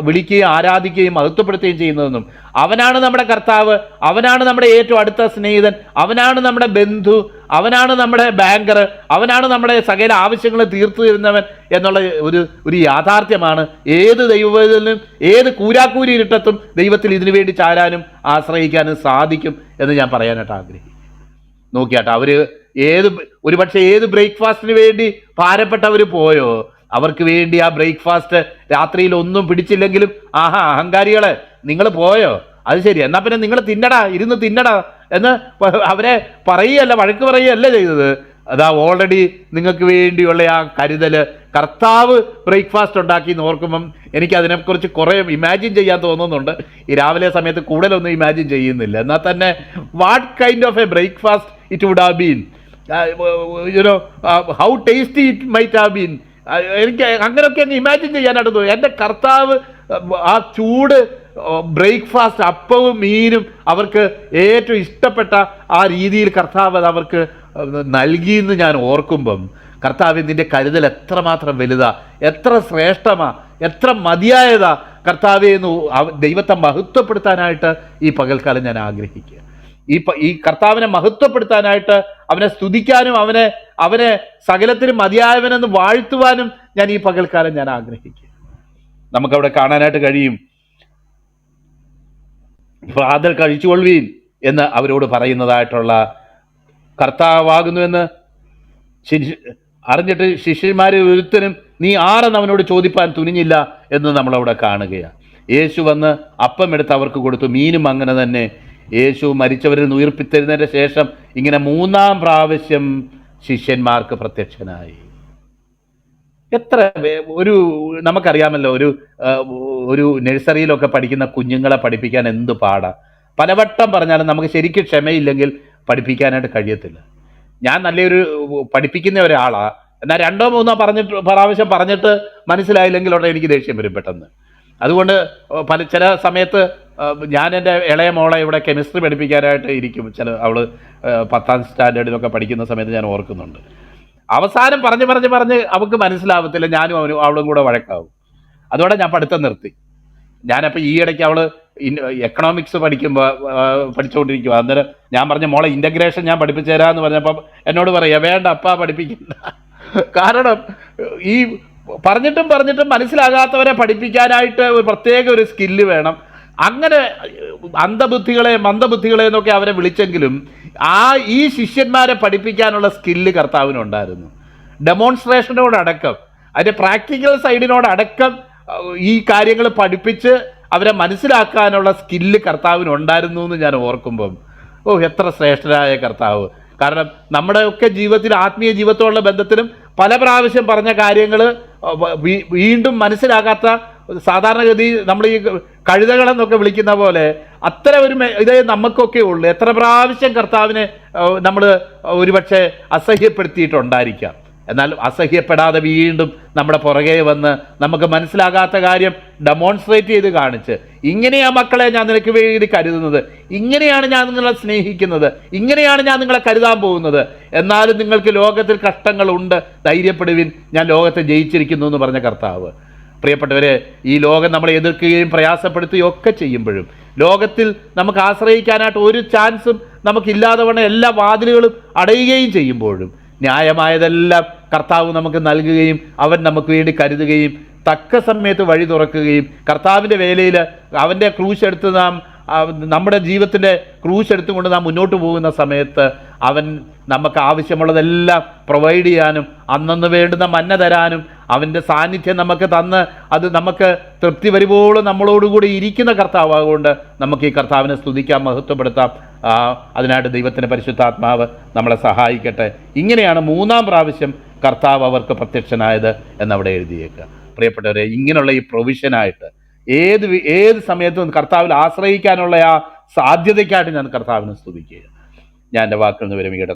വിളിക്കുകയും ആരാധിക്കുകയും മഹത്വപ്പെടുത്തുകയും ചെയ്യുന്നതെന്നും, അവനാണ് നമ്മുടെ കർത്താവ്, അവനാണ് നമ്മുടെ ഏറ്റവും അടുത്ത സ്നേഹിതൻ, അവനാണ് നമ്മുടെ ബന്ധു, അവനാണ് നമ്മുടെ ബാങ്കർ, അവനാണ് നമ്മുടെ സകല ആവശ്യങ്ങൾ തീർത്തു തരുന്നവൻ എന്നുള്ള ഒരു യാഥാർത്ഥ്യമാണ് ഏത് ദൈവത്തിലും, ഏത് കൂരാക്കൂരി ഇരുട്ടത്തും ദൈവത്തിൽ ഇതിനു വേണ്ടി ചാരാനും ആശ്രയിക്കാനും സാധിക്കും എന്ന് ഞാൻ പറയാനായിട്ട് ആഗ്രഹിക്കും. നോക്കിയാട്ടെ, അവർ ഒരുപക്ഷെ ഏത് ബ്രേക്ക്ഫാസ്റ്റിന് വേണ്ടി ഭാരപ്പെട്ടവർ പോയോ, അവർക്ക് വേണ്ടി ആ ബ്രേക്ക്ഫാസ്റ്റ് രാത്രിയിൽ ഒന്നും പിടിച്ചില്ലെങ്കിലും, ആഹാ അഹങ്കാരികളെ നിങ്ങൾ പോയോ, അത് ശരി, എന്നാൽ പിന്നെ നിങ്ങൾ ഇരുന്ന് തിന്നടാ എന്ന് അവരെ പറയുകയല്ല, വഴക്ക് പറയുകയല്ല ചെയ്തത്. അതാ ഓൾറെഡി നിങ്ങൾക്ക് വേണ്ടിയുള്ള ആ കരുതൽ കർത്താവ് ബ്രേക്ക്ഫാസ്റ്റ് ഉണ്ടാക്കി എന്ന് ഓർക്കുമ്പം എനിക്ക് അതിനെക്കുറിച്ച് കുറേ ഇമാജിൻ ചെയ്യാൻ തോന്നുന്നുണ്ട്. ഈ രാവിലെ സമയത്ത് കൂടുതലൊന്നും ഇമാജിൻ ചെയ്യുന്നില്ല, എന്നാൽ തന്നെ what kind of a breakfast it would have been, how tasty it might have been. എനിക്ക് അങ്ങനെയൊക്കെ അങ്ങ് ഇമാജിൻ ചെയ്യാനായിട്ട് തോന്നി. എൻ്റെ കർത്താവ് ആ ചൂട് ബ്രേക്ക്ഫാസ്റ്റ്, അപ്പവും മീനും അവർക്ക് ഏറ്റവും ഇഷ്ടപ്പെട്ട ആ രീതിയിൽ കർത്താവ് അത് അവർക്ക് നൽകിയെന്ന് ഞാൻ ഓർക്കുമ്പം, കർത്താവ് നിന്റെ കരുതൽ എത്രമാത്രം വലുതാ, എത്ര ശ്രേഷ്ഠമാ, എത്ര മതിയായതാ കർത്താവെ എന്ന് ദൈവത്തെ മഹത്വപ്പെടുത്താനായിട്ട് ഈ പകൽക്കാലം ഞാൻ ആഗ്രഹിക്കുക. ഈ കർത്താവിനെ മഹത്വപ്പെടുത്താനായിട്ട്, അവനെ സ്തുതിക്കാനും അവനെ സകലത്തിനും മതിയായവനെന്ന് വാഴ്ത്തുവാനും ഞാൻ ഈ പകൽക്കാലം ഞാൻ ആഗ്രഹിക്കുക. നമുക്കവിടെ കാണാനായിട്ട് കഴിയും, പ്രാതൽ കഴിച്ചുകൊള്ളുവീൻ എന്ന് അവരോട് പറയുന്നതായിട്ടുള്ള കർത്താവാകുന്നുവെന്ന് അറിഞ്ഞിട്ട് ശിഷ്യന്മാരിൽ ഒരുത്തനും നീ ആരെന്ന് അവനോട് ചോദിപ്പാൻ തുനിഞ്ഞില്ല എന്ന് നമ്മളവിടെ കാണുകയാണ്. യേശു വന്ന് അപ്പം എടുത്ത് അവർക്ക് കൊടുത്തു, മീനും അങ്ങനെ തന്നെ. യേശു മരിച്ചവരിൽ നിന്ന് ഉയർപ്പിത്തരുന്നതിന് ശേഷം ഇങ്ങനെ 3-ാം പ്രാവശ്യം ശിഷ്യന്മാർക്ക് പ്രത്യക്ഷനായി. എത്ര നമുക്കറിയാമല്ലോ, ഒരു നഴ്സറിയിലൊക്കെ പഠിക്കുന്ന കുഞ്ഞുങ്ങളെ പഠിപ്പിക്കാൻ എന്ത് പാടാ. പലവട്ടം പറഞ്ഞാലും നമുക്ക് ശരിക്കും ക്ഷമയില്ലെങ്കിൽ പഠിപ്പിക്കാനായിട്ട് കഴിയത്തില്ല. ഞാൻ നല്ലൊരു പഠിപ്പിക്കുന്ന ഒരാളാണ്, എന്നാൽ 2-3 പ്രാവശ്യം പറഞ്ഞിട്ട് മനസ്സിലായില്ലെങ്കിൽ ഉടനെ എനിക്ക് ദേഷ്യം വരും പെട്ടെന്ന്. അതുകൊണ്ട് ചില സമയത്ത് ഞാൻ എൻ്റെ ഇളയ മോളെ ഇവിടെ കെമിസ്ട്രി പഠിപ്പിക്കാനായിട്ട് ഇരിക്കും. അവള് 10ാം സ്റ്റാൻഡേർഡിലൊക്കെ പഠിക്കുന്ന സമയത്ത് ഞാൻ ഓർക്കുന്നുണ്ട്. അവസാനം പറഞ്ഞ് അവൾക്ക് മനസ്സിലാവത്തില്ല, ഞാനും അവളും കൂടെ വഴക്കാവും. അതോടെ ഞാൻ പഠിത്തം നിർത്തി. ഞാനപ്പോൾ ഈ ഇടയ്ക്ക് അവള് എക്കണോമിക്സ് പഠിച്ചുകൊണ്ടിരിക്കുക. അന്നേരം ഞാൻ പറഞ്ഞ മോളെ ഇൻ്റഗ്രേഷൻ ഞാൻ പഠിപ്പിച്ചു തരാമെന്ന് പറഞ്ഞപ്പം എന്നോട് പറയാ, വേണ്ട അപ്പാ പഠിപ്പിക്കണ്ട. കാരണം ഈ പറഞ്ഞിട്ടും മനസ്സിലാകാത്തവരെ പഠിപ്പിക്കാനായിട്ട് ഒരു പ്രത്യേക ഒരു സ്കില്ല് വേണം. അങ്ങനെ മന്ദബുദ്ധികളെ എന്നൊക്കെ അവരെ വിളിച്ചെങ്കിലും ഈ ശിഷ്യന്മാരെ പഠിപ്പിക്കാനുള്ള സ്കില്ല് കർത്താവിനുണ്ടായിരുന്നു. ഡെമോൺസ്ട്രേഷനോടടക്കം, അതിൻ്റെ പ്രാക്ടിക്കൽ സൈഡിനോടടക്കം ഈ കാര്യങ്ങൾ പഠിപ്പിച്ച് അവരെ മനസ്സിലാക്കാനുള്ള സ്കില്ല് കർത്താവിനുണ്ടായിരുന്നു എന്ന് ഞാൻ ഓർക്കുമ്പം, എത്ര ശ്രേഷ്ഠരായ കർത്താവ്. കാരണം നമ്മുടെയൊക്കെ ജീവിതത്തിൽ, ആത്മീയ ജീവിതത്തോടുള്ള ബന്ധത്തിലും പല പ്രാവശ്യം പറഞ്ഞ കാര്യങ്ങൾ വീണ്ടും മനസ്സിലാകാത്ത, സാധാരണഗതി നമ്മൾ ഈ കഴുതകളെന്നൊക്കെ വിളിക്കുന്ന പോലെ അത്ര ഒരു ഇതേ നമുക്കൊക്കെ ഉള്ളൂ. എത്ര പ്രാവശ്യം കർത്താവിനെ നമ്മൾ ഒരുപക്ഷെ അസഹ്യപ്പെടുത്തിയിട്ടുണ്ടായിരിക്കാം. എന്നാൽ അസഹ്യപ്പെടാതെ വീണ്ടും നമ്മുടെ പുറകെ വന്ന് നമുക്ക് മനസ്സിലാകാത്ത കാര്യം ഡെമോൺസ്ട്രേറ്റ് ചെയ്ത് കാണിച്ച്, ഇങ്ങനെയാ മക്കളെ ഞാൻ നിനക്ക് വേണ്ടി കരുതുന്നത്, ഇങ്ങനെയാണ് ഞാൻ നിങ്ങളെ സ്നേഹിക്കുന്നത്, ഇങ്ങനെയാണ് ഞാൻ നിങ്ങളെ കരുതാൻ പോകുന്നത്, എന്നാലും നിങ്ങൾക്ക് ലോകത്തിൽ കഷ്ടങ്ങളുണ്ട്, ധൈര്യപ്പെടുവിൻ, ഞാൻ ലോകത്തെ ജയിച്ചിരിക്കുന്നു എന്ന് പറഞ്ഞ കർത്താവ്. പ്രിയപ്പെട്ടവരെ, ഈ ലോകം നമ്മളെ എതിർക്കുകയും പ്രയാസപ്പെടുത്തുകയും ഒക്കെ ചെയ്യുമ്പോഴും, ലോകത്തിൽ നമുക്ക് ആശ്രയിക്കാനായിട്ട് ഒരു ചാൻസും നമുക്കില്ലാതെ വണ്ണം എല്ലാ വാതിലുകളും അടയുകയും ചെയ്യുമ്പോഴും, ന്യായമായതെല്ലാം കർത്താവ് നമുക്ക് നൽകുകയും അവൻ നമുക്ക് വേണ്ടി കരുതുകയും തക്ക സമയത്ത് വഴി തുറക്കുകയും, കർത്താവിൻ്റെ വേലയിൽ അവൻ്റെ ക്രൂശ് എടുത്ത് നമ്മുടെ ജീവിതത്തിൻ്റെ ക്രൂശ് എടുത്തുകൊണ്ട് നാം മുന്നോട്ട് പോകുന്ന സമയത്ത് അവൻ നമുക്ക് ആവശ്യമുള്ളതെല്ലാം പ്രൊവൈഡ് ചെയ്യാനും അന്നന്ന് വേണ്ടുന്ന മന്ന തരാനും അവൻ്റെ സാന്നിധ്യം നമുക്ക് തന്ന് അത് നമുക്ക് തൃപ്തി വരുമ്പോഴും നമ്മളോടുകൂടി ഇരിക്കുന്ന കർത്താവാകൊണ്ട് നമുക്ക് ഈ കർത്താവിനെ സ്തുതിക്കാം, മഹത്വപ്പെടുത്താം. അതിനായിട്ട് ദൈവത്തിൻ്റെ പരിശുദ്ധാത്മാവ് നമ്മളെ സഹായിക്കട്ടെ. ഇങ്ങനെയാണ് 3-ാം പ്രാവശ്യം കർത്താവ് അവർക്ക് പ്രത്യക്ഷനായത് എന്നവിടെ എഴുതിയേക്കുക. പ്രിയപ്പെട്ടവരെ, ഇങ്ങനെയുള്ള ഈ പ്രൊവിഷനായിട്ട് ഏത് സമയത്തും കർത്താവിൽ ആശ്രയിക്കാനുള്ള ആ സാധ്യതയ്ക്കായിട്ട് ഞാൻ കർത്താവിനെ സ്തുതിക്കുക. ഞാൻ എൻ്റെ വാക്കുകൾ വിരമിക്കട്ടെ.